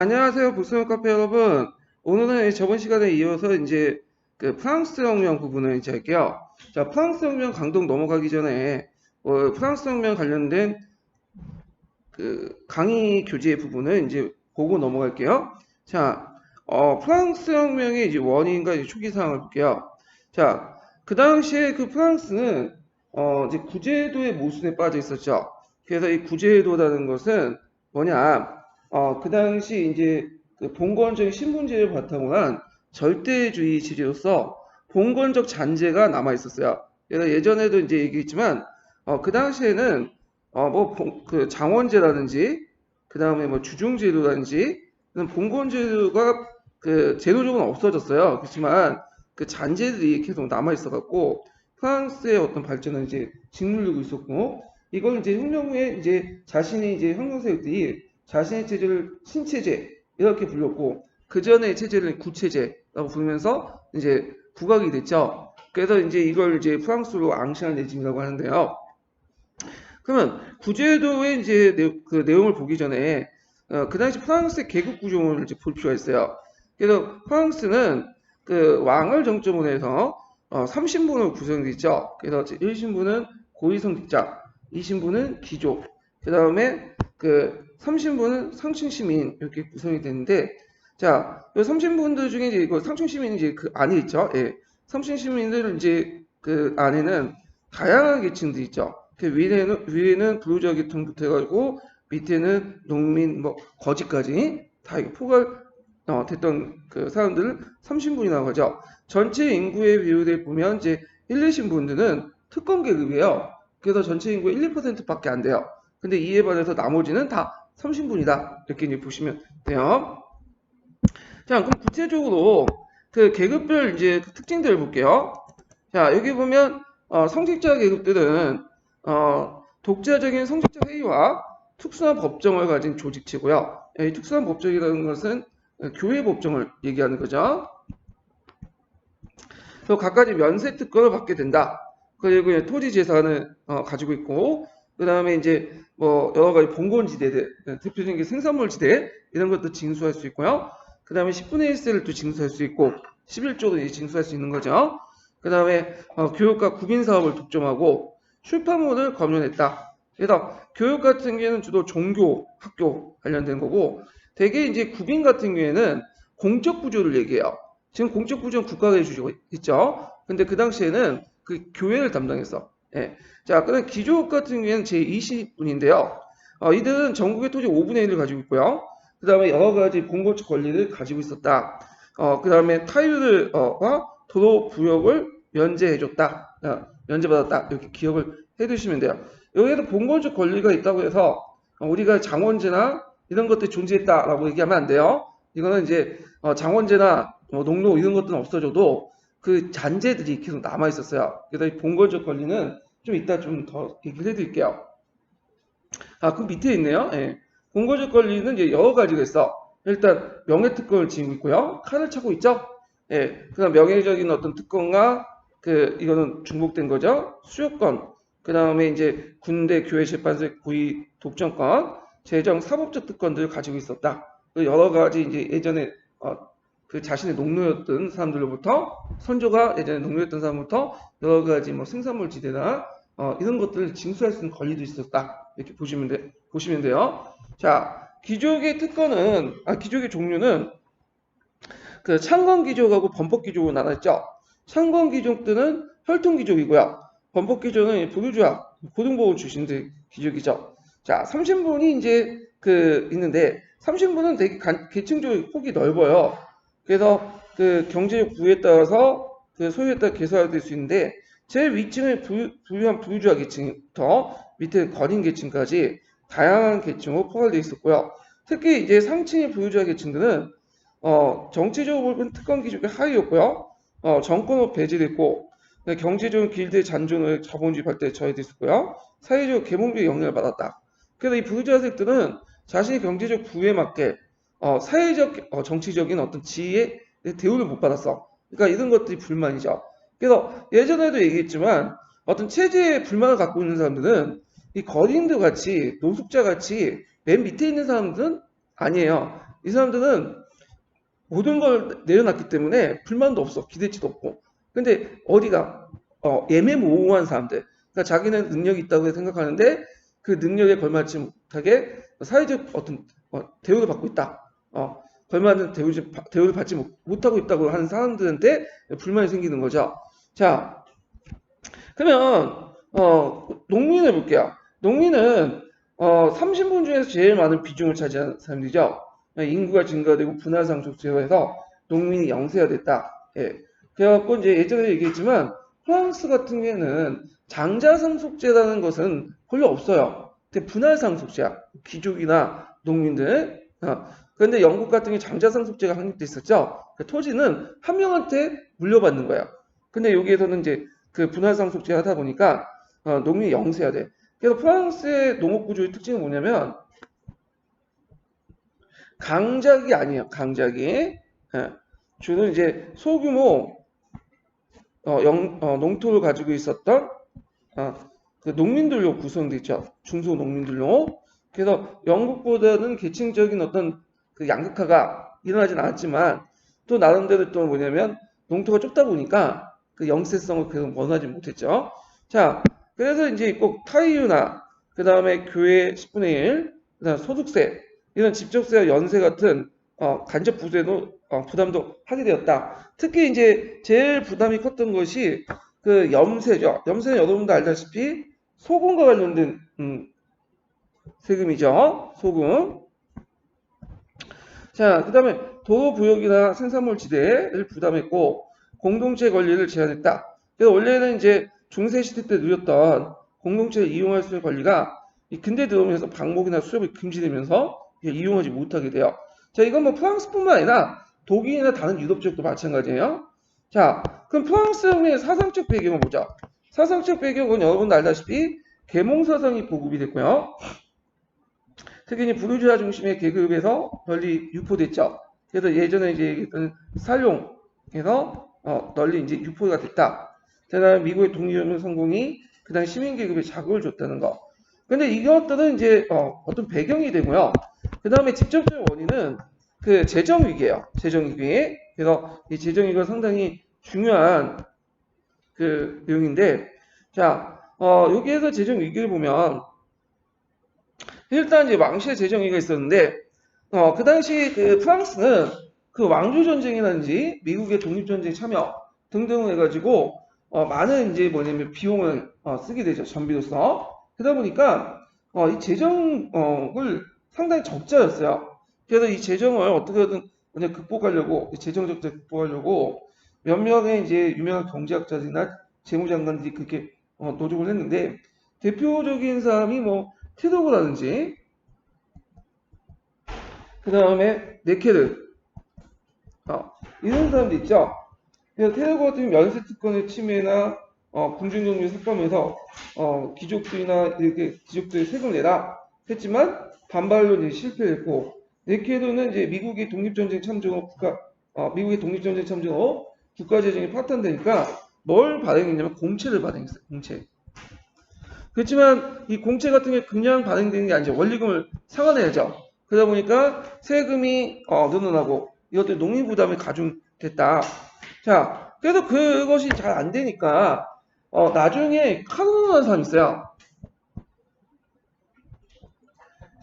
안녕하세요, 보스턴 카페 여러분. 오늘은 저번 시간에 이어서 이제 그 프랑스 혁명 부분을 이제 할게요. 자, 프랑스 혁명 강동 넘어가기 전에 프랑스 혁명 관련된 그 강의 교재 부분을 이제 보고 넘어갈게요. 자, 프랑스 혁명의 이제 원인과 이제 초기 상황을 볼게요. 자, 그 당시에 그 프랑스는 이제 구제도의 모순에 빠져 있었죠. 그래서 이 구제도라는 것은 뭐냐? 그 당시 이제 그 봉건적인 신분제를 바탕으로 한 절대주의 지리로서 봉건적 잔재가 남아 있었어요. 그래서 예전에도 이제 얘기했지만 그 당시에는 그 장원제라든지 그 다음에 뭐 주중제도라든지 그런 봉건제도가 그 제도적으로 없어졌어요. 그렇지만 그 잔재들이 계속 남아 있어갖고 프랑스의 어떤 발전을 이제 짓누르고 있었고 이걸 이제 혁명 후에 이제 자신이 이제 혁명 세력들이 자신의 체제를 신체제 이렇게 불렸고 그 전의 체제를 구체제라고 부르면서 이제 부각이 됐죠. 그래서 이제 이걸 이제 프랑스로 앙시안 레짐이라고 하는데요. 그러면 구제도의 이제 그 내용을 보기 전에 그 당시 프랑스의 계급 구조를 이제 볼 필요가 있어요. 그래서 프랑스는 그 왕을 정점으로 해서 3신분으로 구성되어 있죠. 그래서 1신분은 고위성직자, 2신분은 귀족, 그 다음에 그 3신분은 상층시민 이렇게 구성이 되는데 자, 이 3신분들 중에 이제 이거 상층시민이 이제 그 안에 있죠. 예. 상층시민들 이제 그 안에는 다양한 계층들이 있죠. 그 위에는 부르주아 계통부터 해가지고 밑에는 농민 뭐 거지까지 다 이게 포괄 됐던 그 사람들을 3신분이라고 하죠. 전체 인구의 비율을 보면 이제 1, 2신분들은 특권 계급이에요. 그래서 전체 인구의 1, 2%밖에 안 돼요. 근데 이에 반해서 나머지는 다 3신분이다. 이렇게 이제 보시면 돼요. 자, 그럼 구체적으로 그 계급별 이제 그 특징들을 볼게요. 자, 여기 보면 성직자 계급들은 독자적인 성직자 회의와 특수한 법정을 가진 조직체고요. 이 특수한 법정이라는 것은 교회 법정을 얘기하는 거죠. 또 각가지 면세 특권을 받게 된다. 그리고 토지 재산을 가지고 있고, 그 다음에 이제 뭐 여러 가지 봉건지대들, 대표적인 게 생산물지대 이런 것도 징수할 수 있고요. 그 다음에 10분의 1세를 또 징수할 수 있고, 11조도 징수할 수 있는 거죠. 그 다음에 교육과 구빈 사업을 독점하고 출판물을 검열했다. 그래서 교육 같은 경우에는 주로 종교, 학교 관련된 거고, 대개 이제 구빈 같은 경우에는 공적 구조를 얘기해요. 지금 공적 구조는 국가가 해주고 있죠. 근데 그 당시에는 그 교회를 담당했어. 예. 자, 그다음 귀족 같은 경우에는 제20분인데요. 이들은 전국의 토지 5분의 1을 가지고 있고요. 그 다음에 여러 가지 공공적 권리를 가지고 있었다. 그 다음에 타율을, 와 도로 부역을 면제해줬다. 면제받았다. 이렇게 기억을 해두시면 돼요. 여기에서 공공적 권리가 있다고 해서 우리가 장원제나 이런 것들이 존재했다라고 얘기하면 안 돼요. 이거는 이제 장원제나 농로 이런 것들은 없어져도 그 잔재들이 계속 남아 있었어요. 그래서 이 본거적 권리는 좀 이따 좀 더 얘기를 해드릴게요. 그 밑에 있네요. 예. 본거적 권리는 이제 여러 가지가 있어. 일단 명예특권을 지니고 있고요. 칼을 차고 있죠. 예. 그다음 명예적인 어떤 특권과 그 이거는 중복된 거죠. 수요권. 그 다음에 이제 군대, 교회, 재판소, 고위 독점권, 재정, 사법적 특권들을 가지고 있었다. 여러 가지 이제 예전에 그 자신의 농노였던 사람들로부터 선조가 예전에 농노였던 사람부터 여러 가지 뭐 생산물 지대나 이런 것들을 징수할 수 있는 권리도 있었다. 이렇게 보시면 돼요. 자, 귀족의 종류는 그 창건 귀족하고 범법 귀족으로 나눴죠. 창건 귀족들은 혈통 귀족이고요. 범법 귀족은 부르주아, 고등보호 출신들 귀족이죠. 자, 삼신분이 이제 그 있는데 삼신분은 되게 계층적 폭이 넓어요. 그래서 그 경제적 부에 따라서 그 소유에 따라 개설될 수 있는데 제일 위층은 부유한 부유주아 계층부터 밑에 거린 계층까지 다양한 계층으로 포괄되어 있었고요. 특히 이제 상층의 부유주아 계층들은 정치적으로 보면 특권 기준의 하위였고요. 정권으로 배제됐고 경제적인 길드의 잔존을 자본주의 발달에 저해됐었고요. 사회적 계몽주의 영향을 받았다. 그래서 이 부유자들은 자신의 경제적 부에 맞게 사회적 정치적인 어떤 지위의 대우를 못 받았어. 그러니까 이런 것들이 불만이죠. 그래서 예전에도 얘기했지만 어떤 체제에 불만을 갖고 있는 사람들은 이 거린들 같이 노숙자 같이 맨 밑에 있는 사람들은 아니에요. 이 사람들은 모든 걸 내려놨기 때문에 불만도 없어. 기대치도 없고. 근데 어디가 애매모호한 사람들. 그러니까 자기는 능력이 있다고 생각하는데 그 능력에 걸맞지 못하게 사회적 어떤 대우를 받고 있다. 걸맞는 대우를 받지 못하고 있다고 하는 사람들한테 불만이 생기는 거죠. 자, 그러면 농민을 볼게요. 농민은 30분 중에서 제일 많은 비중을 차지하는 사람들이죠. 인구가 증가되고 분화상속제로 해서 농민이 영세화됐다. 예. 그래갖고 이제 예전에 얘기했지만 프랑스 같은 경우에는 장자상속제라는 것은 별로 없어요. 근데 분할상속제야. 귀족이나 농민들. 그런데 영국 같은 경우 장자상속제가 확립돼 있었죠. 그 토지는 한 명한테 물려받는 거예요. 근데 여기에서는 이제 그 분할상속제 하다 보니까 농민이 영세화돼. 그래서 프랑스의 농업구조의 특징은 뭐냐면 강작이 아니에요. 강작이. 예. 주로 이제 소규모 농토를 가지고 있었던 그 농민들로 구성되어 있죠. 중소농민들로. 그래서 영국보다는 계층적인 어떤 그 양극화가 일어나진 않았지만 또 나름대로 또 뭐냐면 농토가 좁다 보니까 그 영세성을 계속 원하지 못했죠. 자, 그래서 이제 꼭 타이유나 그 다음에 교회 10분의 1, 그 다음 소득세 이런 집적세와 연세 같은 간접 부세도 부담도 하게 되었다. 특히 이제 제일 부담이 컸던 것이 그 염세죠. 염세는 여러분도 알다시피 소금과 관련된 세금이죠. 소금. 자, 그 다음에 도로부역이나 생산물 지대를 부담했고 공동체 권리를 제한했다. 그래서 원래는 이제 중세 시대 때 누렸던 공동체를 이용할 수 있는 권리가 이 근대 들어오면서 방목이나 수협이 금지되면서 이용하지 못하게 돼요. 자, 이건 뭐 프랑스뿐만 아니라 독일이나 다른 유럽 지역도 마찬가지예요. 자, 그럼 프랑스 혁명의 사상적 배경을 보자. 사상적 배경은 여러분도 알다시피 계몽사상이 보급이 됐고요. 특히 부르주아 중심의 계급에서 널리 유포됐죠. 그래서 예전에 이제 얘기했던 살용에서 널리 이제 유포가 됐다. 그다음에 미국의 독립혁명 성공이 그 당시 시민 계급에 자극을 줬다는 거. 근데 이것들은 이제 어떤 배경이 되고요. 그 다음에 직접적인 원인은 그 재정 위기예요. 재정 위기. 그래서 이 재정 위기가 상당히 중요한 그 내용인데, 자, 여기에서 재정 위기를 보면 일단 이제 왕실의 재정 위기가 있었는데, 그 당시 그 프랑스는 그 왕조 전쟁이라든지 미국의 독립 전쟁 참여 등등 해가지고 많은 이제 뭐냐면 비용을 쓰게 되죠. 전비로서. 그러다 보니까 이 재정을 상당히 적자였어요. 그래서 이 재정을 어떻게든 그냥 극복하려고 재정 적자 극복하려고 몇몇의 이제 유명한 경제학자들이나 재무장관들이 그렇게 노력을 했는데 대표적인 사람이 뭐 티도그라든지 그 다음에 네케르 이런 사람도 있죠. 그래서 테러그 같은 면세 특권의 침해나 군중경비 삭감해서 귀족들이나 이렇게 귀족들의 세금을 내라 했지만 반발로 이제 실패했고 네케르는 이제 미국의 독립전쟁 참전 후 미국의 독립전쟁 참전 후 국가 재정이 파탄되니까 뭘 발행했냐면 공채를 발행했어요. 공채. 그렇지만 이 공채 같은 게 그냥 발행되는 게 아니죠. 원리금을 상환해야죠. 그러다 보니까 세금이 늘어나고 이것들 농민 부담이 가중됐다. 자, 그래서 그것이 잘 안 되니까 나중에 카노라는 사람이 있어요.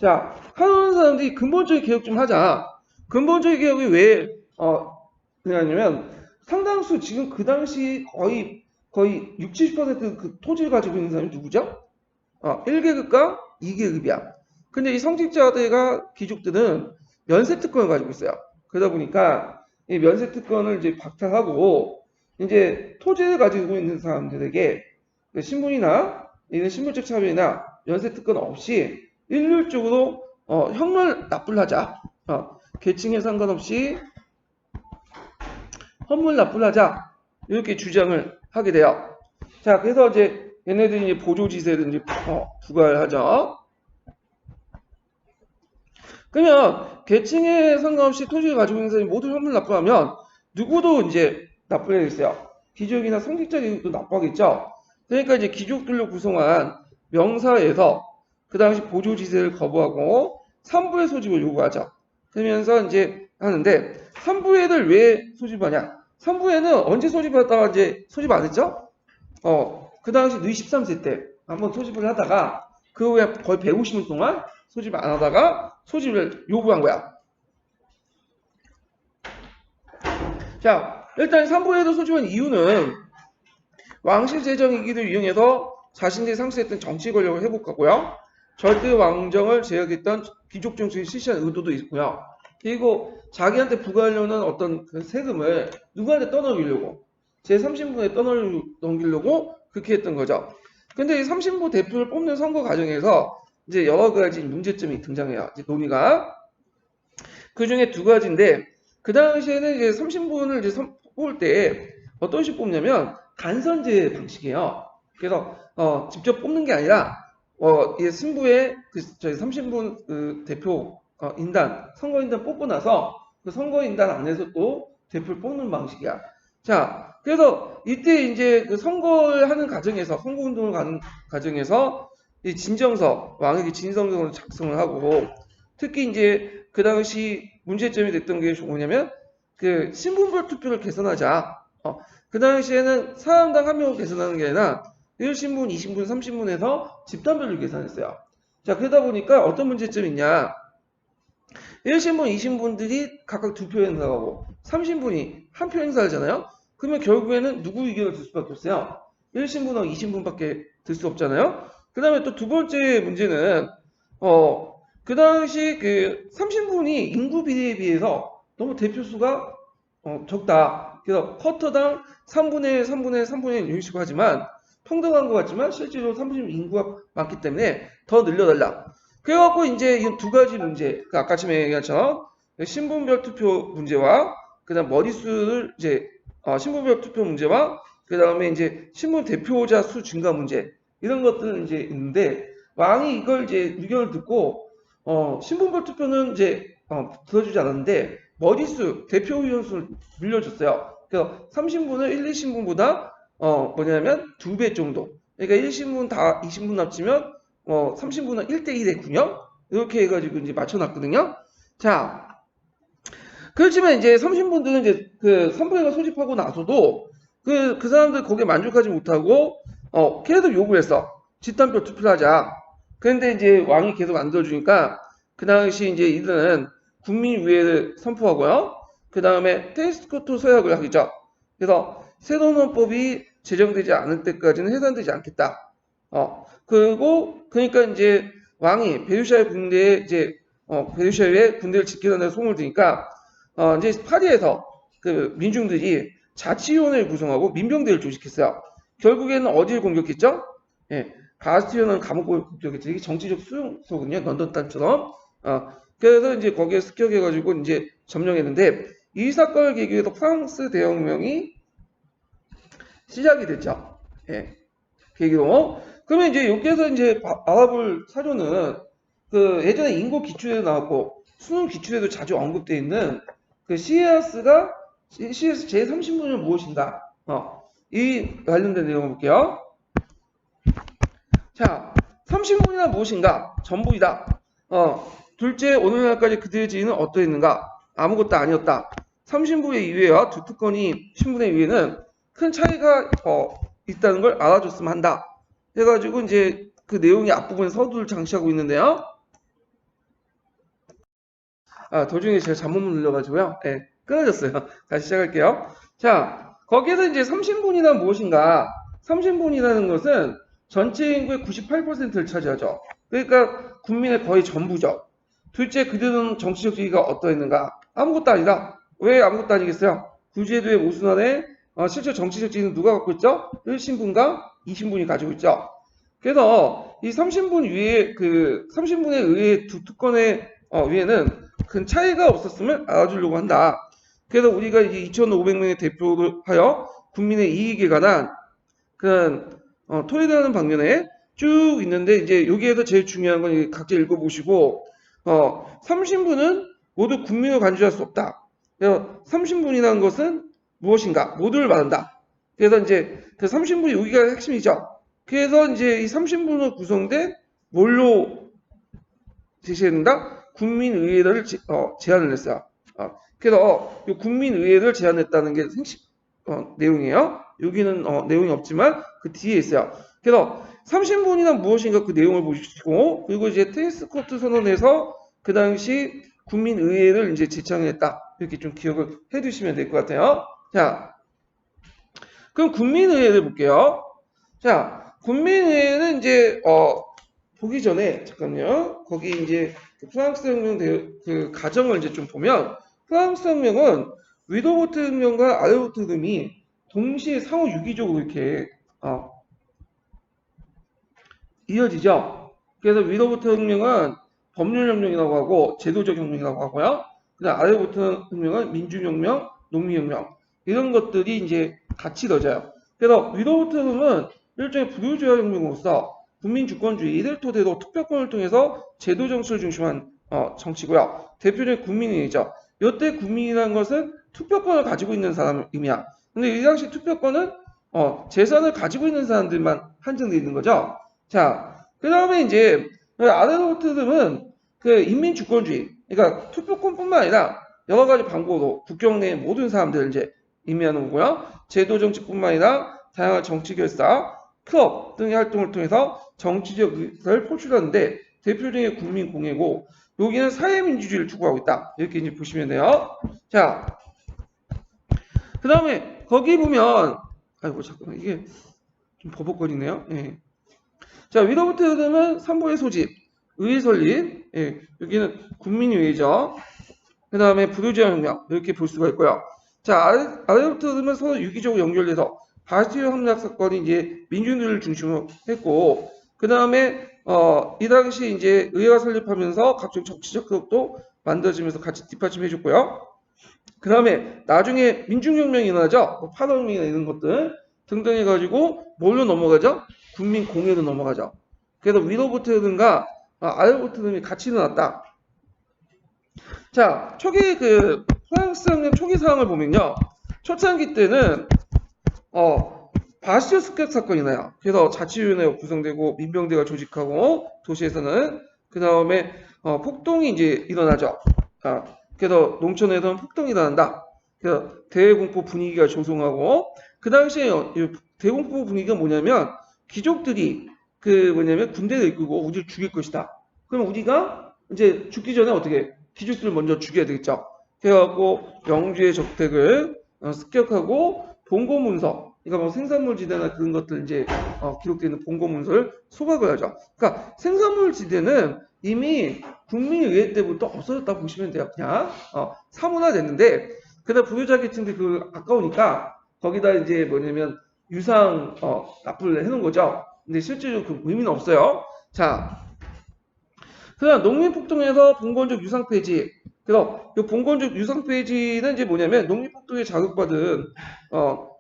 자, 카노라는 사람들이 근본적인 개혁 좀 하자. 근본적인 개혁이 왜 그러냐면 상당수 지금 그 당시 거의 60, 70%그 토지를 가지고 있는 사람이 누구죠? 1계급과 2계급이야. 근데 이 성직자들과 귀족들은 면세특권을 가지고 있어요. 그러다 보니까 이 면세특권을 이제 박탈하고 이제 토지를 가지고 있는 사람들에게 신분이나 이런 신분적 차별이나 면세특권 없이 일률적으로 현물 납부를 하자. 계층에 상관없이 현물 납부를 하자. 이렇게 주장을 하게 돼요. 자, 그래서 이제 얘네들이 이제 보조지세를 이제 부과를 하죠. 그러면 계층에 상관없이 토지를 가지고 있는 사람이 모두 현물 납부하면 누구도 이제 납부해야 겠어요. 귀족이나 성직자 계급도 납부하겠죠. 그러니까 이제 귀족들로 구성한 명사에서 그 당시 보조지세를 거부하고 3부의 소집을 요구하죠. 그러면서 이제 하는데, 선부회를 왜 소집하냐? 선부회는 언제 소집했다가 이제 소집 안 했죠? 그 당시 루이 13세 때 한번 소집을 하다가 그 후에 거의 150년 동안 소집 안 하다가 소집을 요구한 거야. 자, 일단 선부회를 소집한 이유는 왕실 재정위기를 이용해서 자신들이 상수했던 정치 권력을 회복하고요. 절대 왕정을 제약했던 귀족 정책을 실시한 의도도 있고요. 그리고 자기한테 부과하려는 어떤 그 세금을 누구한테 떠넘기려고 제3신분에 떠넘기려고 그렇게 했던 거죠. 근데 이 3신부 대표를 뽑는 선거 과정에서 이제 여러 가지 문제점이 등장해요. 이제 논의가 그 중에 두 가지인데 그 당시에는 이제 3신분을 이제 뽑을 때 어떤 식으로 뽑냐면 간선제 방식이에요. 그래서 직접 뽑는 게 아니라 이 신부의 저희 3신분 그 대표 인단 선거인단 뽑고 나서 그 선거인단 안에서 또 대표를 뽑는 방식이야. 자, 그래서 이때 이제 그 선거를 하는 과정에서 선거운동을 가는 과정에서 이 진정서 왕에게 진정서를 작성을 하고 특히 이제 그 당시 문제점이 됐던 게 뭐냐면 그 신분별 투표를 개선하자. 그 당시에는 사람당 한 명을 개선하는 게 아니라 1신분, 2신분, 3신분에서 집단별로 계산했어요. 자, 그러다 보니까 어떤 문제점이 있냐. 1신분, 2신분들이 각각 2표 행사하고 3신분이 한 표 행사하잖아요. 그러면 결국에는 누구 의견을 들 수밖에 없어요. 1신분하고 2신분밖에 들 수 없잖아요. 그 다음에 또 두 번째 문제는 그 당시 그 3신분이 인구 비례에 비해서 너무 대표수가 적다. 그래서 쿼터당 3분의 3분의 3분의 1 이런 식으로 하지만 평등한 것 같지만 실제로 3분의 인구가 많기 때문에 더 늘려달라. 그래갖고 이제 이 두 가지 문제, 그 아까 전에 얘기한 것처럼 신분별 투표 문제와 그다음 머릿수를 이제 신분별 투표 문제와 그 다음에 이제 신분 대표자 수 증가 문제 이런 것들은 이제 있는데 왕이 이걸 이제 의견을 듣고 신분별 투표는 이제 들어주지 않았는데 머릿수 대표 의원수를 늘려줬어요. 그래서 3신분을 1, 2신분보다 뭐냐면 2배 정도. 그러니까 1신분 다 2신분 합치면 3신분은 1대1의 균형 이렇게 해가지고 이제 맞춰놨거든요. 자, 그렇지만 이제 3신분들은 이제 그 선부회가 소집하고 나서도 그 사람들 거기에 만족하지 못하고 계속 요구를 했어. 집단별 투표를 하자. 그런데 이제 왕이 계속 안 들어주니까 그 당시 이제 이들은 국민위회를 선포하고요. 그 다음에 테스코트 서약을 하겠죠. 그래서 새로운 헌법이 제정되지 않을 때까지는 해산되지 않겠다. 그리고 그러니까 이제 왕이 베르사유 군대에 이제 베르사유에 군대를 지키는 소문을 드니까 이제 파리에서 그 민중들이 자치위원회를 구성하고 민병대를 조직했어요. 결국에는 어디를 공격했죠? 예, 바스티온은 감옥을 공격했죠. 이게 정치적 수용소군요. 런던탄처럼. 그래서 이제 거기에 습격해가지고 이제 점령했는데 이 사건을 계기로 프랑스 대혁명이 시작이 됐죠. 예, 계기로. 그러면 이제 여기에서 이제 알아볼 사료는 그 예전에 인구 기출에도 나왔고 수능 기출에도 자주 언급되어 있는 그 시에스가 CS 제30분은 무엇인가? 이 관련된 내용을 볼게요. 자, 30분이나 무엇인가? 전부이다. 둘째, 오늘날까지 그들의 지위는 어떠했는가? 아무것도 아니었다. 30분의 이외와 두 특권이 신분의 이외는 큰 차이가 있다는 걸 알아줬으면 한다. 해가지고 이제 그 내용이 앞부분에 서두를 장치하고 있는데요. 도중에 제가 잘못 눌러가지고요. 네, 끊어졌어요. 다시 시작할게요. 자, 거기에서 이제 30분이란 무엇인가? 30분이라는 것은 전체 인구의 98%를 차지하죠. 그러니까 국민의 거의 전부죠. 둘째, 그들은 정치적 지위가 어떠했는가? 아무것도 아니다. 왜 아무것도 아니겠어요? 구제도의 모순안에 실제 정치적 지위는 누가 갖고 있죠? 1신분과 2신분이 가지고 있죠. 그래서 이 30분 위에 그 30분에 의해 두 특권의 위에는 큰 차이가 없었음을 알아주려고 한다. 그래서 우리가 이제 2,500명의 대표를 하여 국민의 이익에 관한 그런 토의하는 방면에 쭉 있는데 이제 여기에서 제일 중요한 건 각자 읽어보시고 30분은 모두 국민을 간주할 수 없다. 그래서 30분이라는 것은 무엇인가? 모두를 말한다. 그래서 이제 그 30분이 여기가 핵심이죠. 그래서 이제 이 30분으로 구성된 뭘로 제시해야 된다? 국민의회를 제안을 했어요. 그래서 이 국민의회를 제안했다는 게 생식 내용이에요. 여기는 내용이 없지만 그 뒤에 있어요. 그래서 30분이란 무엇인가 그 내용을 보시고, 그리고 이제 테니스 코트 선언에서 그 당시 국민의회를 이제 제창했다. 이렇게 좀 기억을 해 두시면 될 것 같아요. 자, 그럼 국민의회를 볼게요. 자, 국민의회는 이제 보기 전에 잠깐요. 거기 이제 그 프랑스 혁명 그 과정을 이제 좀 보면, 프랑스 혁명은 위도보트 혁명과 아르부트 혁명이 동시에 상호 유기적으로 이렇게 이어지죠. 그래서 위도보트 혁명은 법률혁명이라고 하고 제도적 혁명이라고 하고요. 그다음 아르부트 혁명은 민주혁명, 농민혁명 이런 것들이 이제 같이 이루어져요. 그래서 위도보트 혁명은 일종의 부르주아 혁명으로서 국민 주권주의를 토대로 투표권을 통해서 제도 정치를 중심한 정치고요. 대표적인 국민의회죠. 이때 국민이라는 것은 투표권을 가지고 있는 사람 의미야. 근데 이 당시 투표권은 재산을 가지고 있는 사람들만 한정되어 있는 거죠. 자, 그 다음에 이제 아르노트즘은 그 인민주권주의, 그러니까 투표권뿐만 아니라 여러 가지 방법으로 국경 내 모든 사람들을 이제 의미하는 거고요. 제도 정치뿐만 아니라 다양한 정치 결사, 클럽 등의 활동을 통해서 정치적 의사를 표출하는데 대표적인 국민공회고, 여기는 사회민주주의를 추구하고 있다. 이렇게 이제 보시면 돼요. 자, 그 다음에 거기 보면, 아이고 잠깐만 이게 좀 버벅거리네요. 예. 자, 위로부터 흐름은 삼보의 소집, 의회 설립, 예, 여기는 국민의회죠. 그 다음에 부르주아 혁명 이렇게 볼 수가 있고요. 자, 아래부터 흐름은 서로 유기적으로 연결돼서 바스티유 함락 사건이 이제 민주주의를 중심으로 했고, 그 다음에 이 당시 이제 의회가 설립하면서 각종 정치적 흐름도 만들어지면서 같이 뒷받침해줬고요. 그 다음에 나중에 민중혁명이 일어나죠. 뭐 파동혁명이나 이런 것들 등등 해가지고 뭘로 넘어가죠? 국민공회로 넘어가죠. 그래서 위로부터든가 아래부터든이 같이 일어났다. 자, 초기 그 프랑스 혁명 초기 상황을 보면요. 초창기 때는 바스티유 습격 사건이 나요. 그래서 자치위원회가 구성되고 민병대가 조직하고 도시에서는 그 다음에 폭동이 이제 일어나죠. 그래서 농촌에서는 폭동이 일어난다. 그래서 대공포 분위기가 조성하고, 그 당시에 대공포 분위기가 뭐냐면 귀족들이 그 뭐냐면 군대를 이끌고 우리를 죽일 것이다. 그럼 우리가 이제 죽기 전에 어떻게 귀족들을 먼저 죽여야 되겠죠. 그래갖고 영주의 적택을 습격하고 봉고문서, 그러니까 뭐 생산물 지대나 그런 것들 이제 기록되어 있는 봉고문서를 소각을 하죠. 그러니까 생산물 지대는 이미 국민의회 때부터 없어졌다 보시면 돼요. 그냥 사문화됐는데, 그다음 부유자 계층들이 그 아까우니까 거기다 이제 뭐냐면 유상 납부를 해놓은 거죠. 근데 실제로 그 의미는 없어요. 자, 그다음 농민폭동에서 봉건적 유상 폐지. 그래서 이 봉건적 유상 폐지는 이제 뭐냐면 농민폭동에 자극받은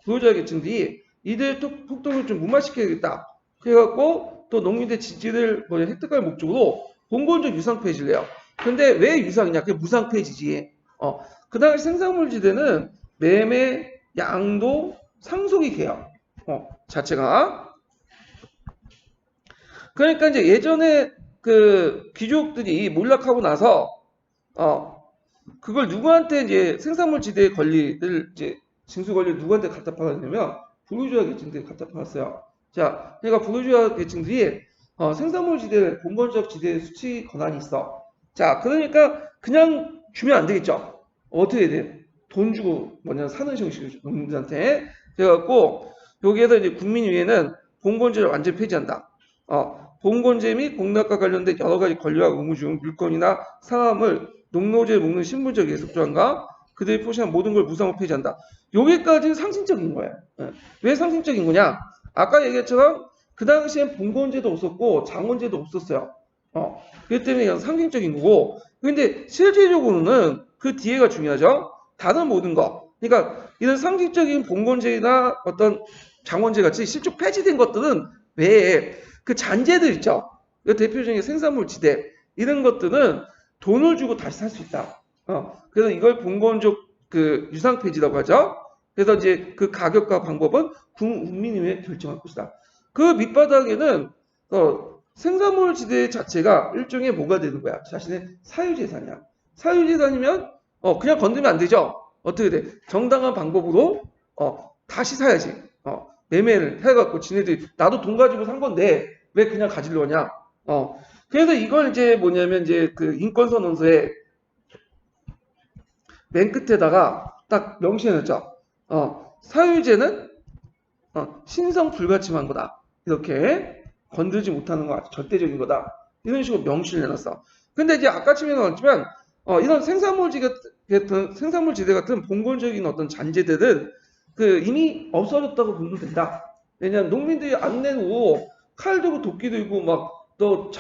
부유자 계층들이 이들 폭동을 좀 무마시켜야겠다. 그래갖고 또 농민의 지지를 획득할 목적으로 봉건적 유상 폐지를 해요. 근데 왜 유상이냐? 그게 무상 폐지지. 그 당시 생산물 지대는 매매, 양도, 상속이 개요. 자체가. 그러니까 이제 예전에 그 귀족들이 몰락하고 나서 그걸 누구한테 이제 생산물 지대의 권리를 이제 징수 권리를 누구한테 갖다 팔았냐면 부르주아 계층들이 갖다 팔았어요. 자, 그러니까 부르주아 계층들이 생산물 지대, 본건적 지대 수치 권한이 있어. 자, 그러니까 그냥 주면 안 되겠죠. 어떻게 해야 돼? 돈 주고 뭐냐 사는 형식이죠. 농민들한테. 그래갖고 여기에서 이제 국민위회는 봉건제를 완전히 폐지한다. 봉건제 및 공납과 관련된 여러 가지 권리와 의무 중 물건이나 사람을 농노제에 묶는 신분적 예속 조항과 그들이 표시한 모든 걸 무상으로 폐지한다. 여기까지는 상징적인 거예요. 왜 상징적인 거냐? 아까 얘기했처럼 그 당시엔 봉건제도 없었고 장원제도 없었어요. 그렇기 때문에 상징적인 거고, 근데 실질적으로는 그 뒤에가 중요하죠. 다른 모든 거. 그러니까 이런 상징적인 봉건제나 어떤 장원제 같이 실제 폐지된 것들은 왜 그 잔재들 있죠. 그 대표적인 생산물 지대 이런 것들은 돈을 주고 다시 살 수 있다. 그래서 이걸 봉건적 그 유상 폐지라고 하죠. 그래서 이제 그 가격과 방법은 국민의회 결정할 것이다. 그 밑바닥에는 생산물 지대 자체가 일종의 뭐가 되는 거야? 자신의 사유재산이야. 사유재산이면 그냥 건드리면 안 되죠. 어떻게 돼? 정당한 방법으로 다시 사야지. 매매를 해갖고 지네들이 나도 돈 가지고 산 건데 왜 그냥 가지려 하냐? 그래서 이걸 이제 뭐냐면 이제 그 인권선언서에 맨 끝에다가 딱 명시해놨죠. 사유재는 신성 불가침한 거다. 이렇게 건들지 못하는 거 아주 절대적인 거다. 이런 식으로 명시를 해놨어. 근데 이제 아까쯤에 나왔지만 이런 생산물 지대 같은 봉건적인 어떤 잔재들은 그 이미 없어졌다고 보면 된다. 왜냐면 농민들이 안 내고 칼 들고 도끼 들고 막 또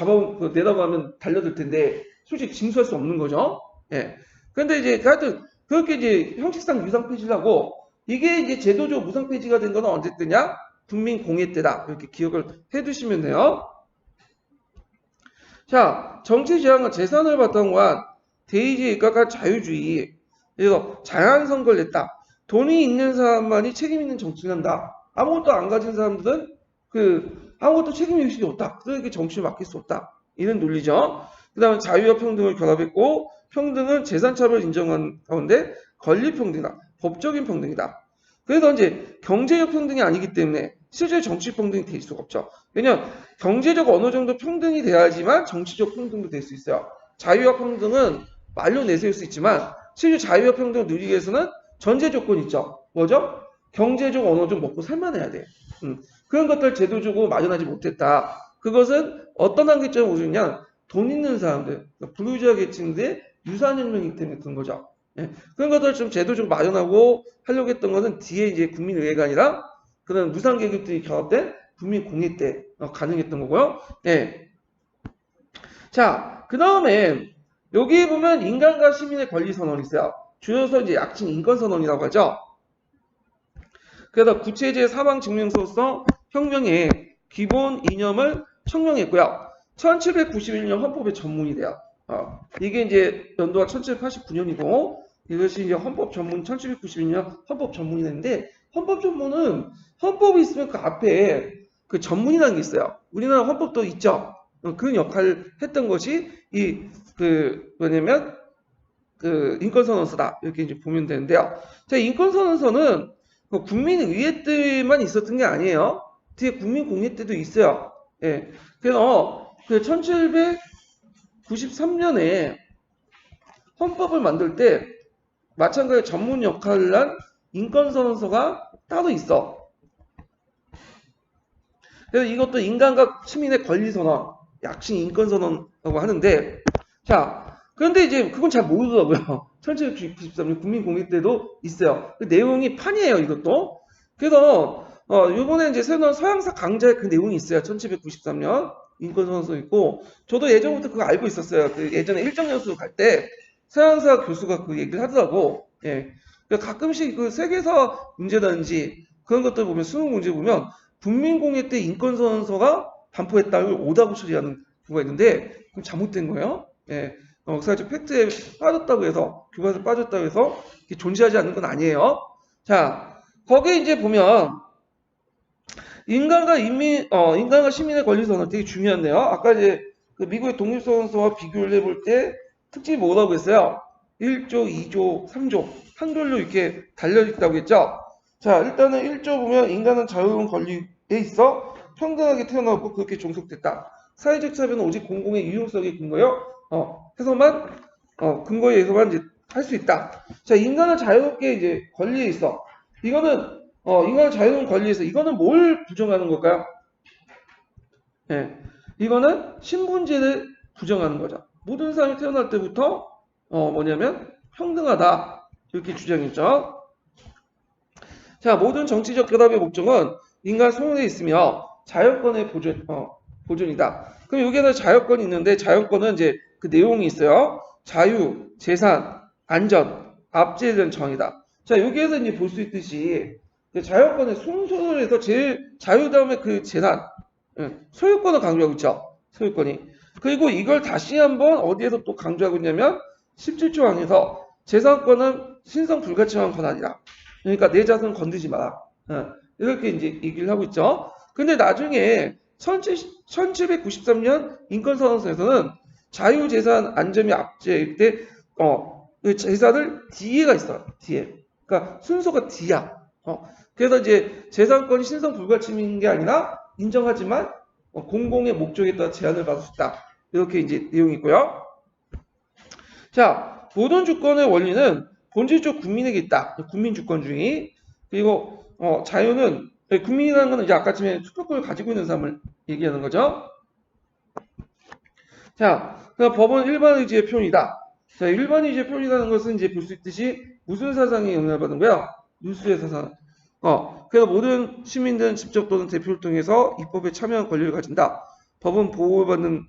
내다고 하면 달려들 텐데 솔직히 징수할 수 없는 거죠. 예. 근데 이제 하여튼 그렇게 이제 형식상 유상 폐지를 하고 이게 이제 제도적 무상 폐지가 된 건 언제 때냐? 국민 공예 때다. 이렇게 기억을 해 두시면 돼요. 자, 정치 지향은 재산을 바탕으로 한 대의제에 입각한 자유주의. 그래서 자연선거를 냈다. 돈이 있는 사람만이 책임 있는 정치를 한다. 아무것도 안 가진 사람들은 아무것도 책임 의식이 없다. 그렇게 정치를 맡길 수 없다. 이런 논리죠. 그 다음에 자유와 평등을 결합했고 평등은 재산차별 인정한 가운데 권리평등이다. 법적인 평등이다. 그래서 이제 경제적 평등이 아니기 때문에 실제 정치 평등이 될 수가 없죠. 왜냐하면 경제적 어느 정도 평등이 돼야지만 정치적 평등도 될 수 있어요. 자유와 평등은 말로 내세울 수 있지만 실제 자유와 평등을 누리기 위해서는 전제 조건이 있죠. 뭐죠? 경제적 어느 정도 먹고 살만해야 돼. 그런 것들 제도적으로 마련하지 못했다. 그것은 어떤 한계점을 오주냐? 돈 있는 사람들, 그러니까 부유자 계층들의 유산혁명이기 때문에 그런 거죠. 예. 그런 것들을 좀 제도적으로 마련하고 하려고 했던 것은 뒤에 이제 국민의회가 아니라 그런 무상계급들이 결합된 국민공예 때 가능했던 거고요. 예. 자, 그 다음에 여기 보면 인간과 시민의 권리 선언이 있어요. 줄여서 이제 약칭 인권선언이라고 하죠. 그래서 구체제 사망증명서로서 혁명의 기본 이념을 청명했고요. 1791년 헌법의 전문이 돼요. 이게 이제 연도가 1789년이고 이것이 이제 헌법 전문 1791년 헌법 전문이 되는데 헌법 전문은 헌법이 있으면 그 앞에 그 전문이라는 게 있어요. 우리나라 헌법도 있죠. 그런 역할을 했던 것이 뭐냐면 인권선언서다 이렇게 이제 보면 되는데요. 자, 인권선언서는 국민의회 때만 있었던 게 아니에요. 뒤에 국민공예 때도 있어요. 예. 그래서 1793년에 헌법을 만들 때 마찬가지로 전문 역할을 한 인권선언서가 따로 있어. 그래서 이것도 인간과 시민의 권리선언, 약칭 인권선언이라고 하는데, 자, 그런데 이제 그건 잘 모르더라고요. 1793년 국민공예 때도 있어요. 그 내용이 판이에요, 이것도. 그래서 이번에 이제 새로 나온 서양사 강좌에 그 내용이 있어요. 1793년 인권선언서 있고, 저도 예전부터 그거 알고 있었어요. 그 예전에 일정연수 갈 때 서양사 교수가 그 얘기를 하더라고. 예. 그러니까 가끔씩 그 세계사 문제라든지 그런 것들 보면 수능 문제 보면 국민공예 때 인권선언서가 반포했다를 오다고 처리하는 경우가 있는데 그럼 잘못된 거예요. 예. 사실 팩트에 빠졌다고 해서 교과서에 빠졌다고 해서 존재하지 않는 건 아니에요. 자, 거기에 이제 보면 인간과 시민의 권리선언 되게 중요한데요. 아까 이제 그 미국의 독립선언서와 비교를 해볼 때 특징이 뭐라고 했어요? 1조, 2조, 3조 한글로 이렇게 달려있다고 했죠. 자, 일단은 1조 보면 인간은 자유로운 권리에 있어 평등하게 태어나고 그렇게 종속됐다. 사회적 차별은 오직 공공의 유용성에 근거요. 근거에 의해서만 이제 할 수 있다. 자, 인간은 자유롭게 이제 권리에 있어. 이거는 인간은 자유로운 권리에 있어. 이거는 뭘 부정하는 걸까요? 예, 이거는 신분제를 부정하는 거죠. 모든 사람이 태어날 때부터 뭐냐면 평등하다 이렇게 주장했죠. 자, 모든 정치적 결합의 목적은 인간 소유에 있으며 자유권의 보존이다. 그럼 여기에서 자유권이 있는데 자유권은 이제 그 내용이 있어요. 자유, 재산, 안전, 압제에 대한 정의다. 자, 여기에서 이제 볼 수 있듯이 자유권의 순서에서 제일 자유 다음에 그 재산, 소유권을 강조하고 있죠. 소유권이. 그리고 이걸 다시 한번 어디에서 또 강조하고 있냐면 17조 안에서 재산권은 신성 불가침한 권한이다. 그러니까 내 자손 건드지 마라. 이렇게 이제 얘기를 하고 있죠. 근데 나중에 1793년 인권선언서에서는 자유재산 안전이 압제일 때, 그 재산을 D가 있어. D에. 그러니까 순서가 D야. 그래서 이제 재산권이 신성 불가침인 게 아니라 인정하지만 공공의 목적에 따라 제한을 받을 수 있다. 이렇게 이제 내용이 있고요. 자, 모든 주권의 원리는 본질적 국민에게 있다. 국민 주권주의. 그리고 자유는 국민이라는 것은 이제 아까쯤에 투표권을 가지고 있는 사람을 얘기하는 거죠. 자, 그럼 법은 일반 의지의 표현이다. 자, 일반 의지의 표현이라는 것은 이제 볼 수 있듯이 무슨 사상에 영향을 받은 거야? 누수의 사상. 그래서 모든 시민들은 직접 또는 대표를 통해서 입법에 참여한 권리를 가진다. 법은 보호하는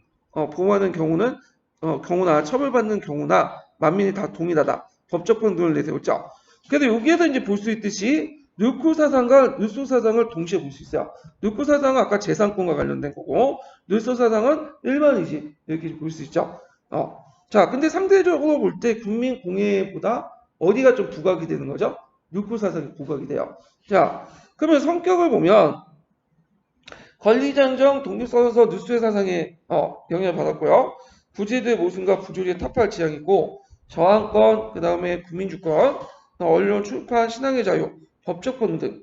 경우나 처벌받는 경우나 만민이 다 동일하다. 법적 평등을 내세웠죠. 그래서 여기에서 이제 볼 수 있듯이 누쿠 사상과 누수 사상을 동시에 볼 수 있어요. 누쿠 사상은 아까 재산권과 관련된 거고, 누수 사상은 일반의지 이렇게 볼 수 있죠. 자, 근데 상대적으로 볼 때 국민 공예보다 어디가 좀 부각이 되는 거죠? 누쿠 사상이 부각이 돼요. 자, 그러면 성격을 보면 권리장정, 독립선언서, 누수의 사상에 영향을 받았고요. 구제도의 모순과 부조리의 타파할 지향이 있고 저항권, 그 다음에 국민주권, 언론, 출판, 신앙의 자유, 법적 평등,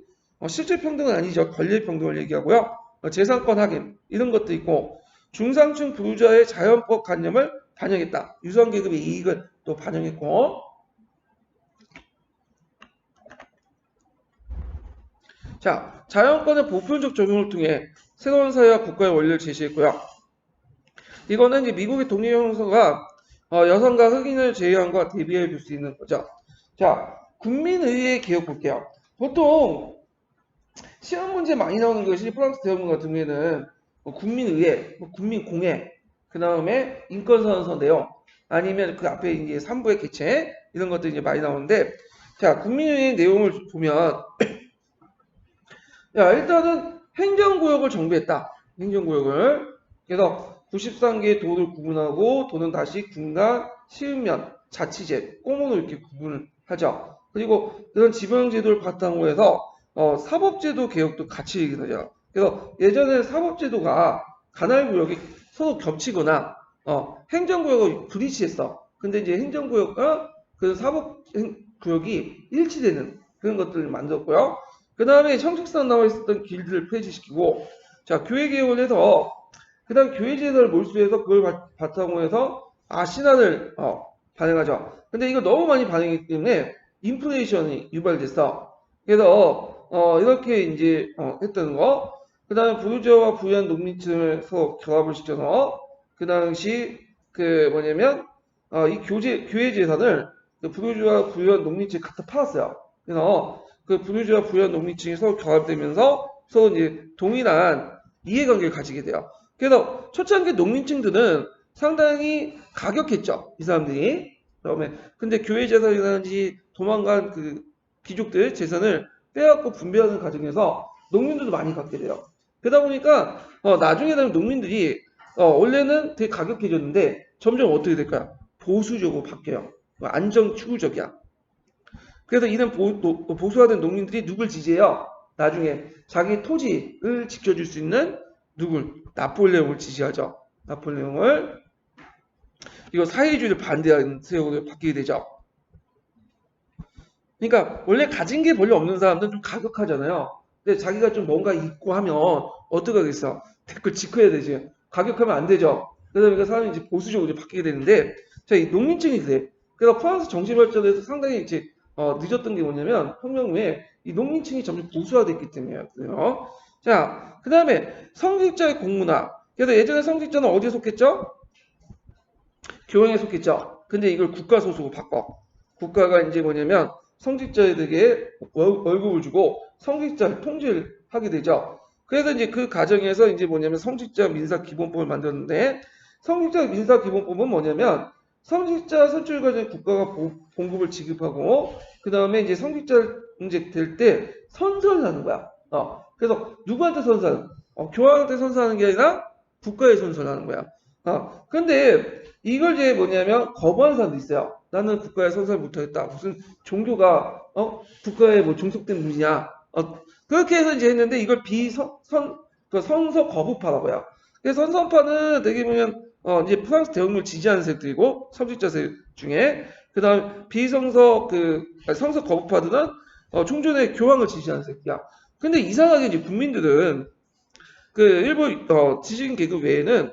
실질 평등은 아니죠. 권리의 평등을 얘기하고요. 재산권 확인 이런 것도 있고 중상층 부자의 자연법 관념을 반영했다. 유성계급의 이익을 또 반영했고 자, 자연권의 보편적 적용을 통해 새로운 사회와 국가의 원리를 제시했고요. 이거는 이제 미국의 독립영서가 여성과 흑인을 제외한 것과 대비해 볼 수 있는 거죠. 자, 국민의회 개혁 볼게요. 보통 시험 문제 많이 나오는 것이 프랑스 대법원 같은 경우에는 국민의회, 국민공회, 그 다음에 인권선언서 내용, 아니면 그 앞에 이제 3부의 개최 이런 것들이 이제 많이 나오는데, 자, 국민의회 내용을 보면, 야, 일단은 행정구역을 정비했다. 행정구역을. 그래서 93개의 도를 구분하고 도는 다시 군과 시읍면, 자치제, 꽁으로 이렇게 구분을 하죠. 그리고 이런 지방제도를 바탕으로 해서 사법제도 개혁도 같이 얘기하죠. 그래서 예전에 사법제도가 관할구역이 서로 겹치거나 행정구역을 불이치했어. 근데 이제 행정구역과 그 사법구역이 일치되는 그런 것들을 만들었고요. 그 다음에 형식상 나와 있었던 길드를 폐지시키고 자 교회개혁을 해서 그 다음 교회제도를 몰수해서 그걸 바탕으로 해서 신화를 반영하죠. 근데 이거 너무 많이 반영했기 때문에 인플레이션이 유발됐어. 그래서 이렇게 이제 했던 거. 그 다음에 부르주아와 부유한 농민층을 서로 결합을 시켜서 그 당시 그 뭐냐면 이 교회 재산을 그 부르주아 부유한 농민층이 갖다 팔았어요. 그래서 그 부르주아 부유한 농민층이 서로 결합되면서 서로 이제 동일한 이해관계를 가지게 돼요. 그래서 초창기 농민층들은 상당히 가격했죠. 이 사람들이. 그다음에 근데 교회 재산이라든지 도망간 그 귀족들 재산을 빼앗고 분배하는 과정에서 농민들도 많이 갖게 돼요. 그러다 보니까 나중에 되면 농민들이 원래는 되게 가격해졌는데 점점 어떻게 될까요? 보수적으로 바뀌어요. 안정 추구적이야. 그래서 이런 보수화된 농민들이 누굴 지지해요? 나중에 자기 토지를 지켜줄 수 있는 누굴? 나폴레옹을 지지하죠. 나폴레옹을. 이거 사회주의를 반대하는 세력으로 바뀌게 되죠. 그러니까 원래 가진 게 별로 없는 사람들은 좀 가격하잖아요. 근데 자기가 좀 뭔가 있고 하면 어떻게 하겠어? 댓글 지켜야 되지. 가격하면 안 되죠. 그러다 보니까 사람이 이제 보수적으로 바뀌게 되는데, 자, 이 농민층이 그래. 그래서 프랑스 정치 발전에서 상당히 이제 늦었던 게 뭐냐면 혁명 후에 이 농민층이 점점 보수화됐기 때문이에요. 그래요. 자, 그 다음에 성직자의 공문화. 그래서 예전에 성직자는 어디에 속했죠? 교황에 속했죠. 근데 이걸 국가 소속으로 바꿔. 국가가 이제 뭐냐면 성직자에게 월급을 주고 성직자를 통제를 하게 되죠. 그래서 이제 그 과정에서 이제 뭐냐면 성직자 민사 기본법을 만들었는데 성직자 민사 기본법은 뭐냐면 성직자 선출 과정에 국가가 봉급을 지급하고 그 다음에 이제 성직자 이제 될 때 선서를 하는 거야. 그래서 누구한테 선서하는? 교황한테 선서하는 게 아니라 국가에 선서를 하는 거야. 근데 이걸 이제 뭐냐면 거부하는 사람도 있어요. 나는 국가에 선서를 못하겠다. 무슨 종교가 국가에 뭐 종속된 분이냐. 그렇게 해서 이제 했는데 이걸 그 선서 거부파라고 해요. 그래서 선서파는 되게 보면 이제 프랑스 대혁명을 지지하는 세력들이고 성직자 세력 중에 그다음 비성서 성서 거부파들은 총존의 교황을 지지하는 세력이야. 근데 이상하게 이제 국민들은 그 일부 지식인 계급 외에는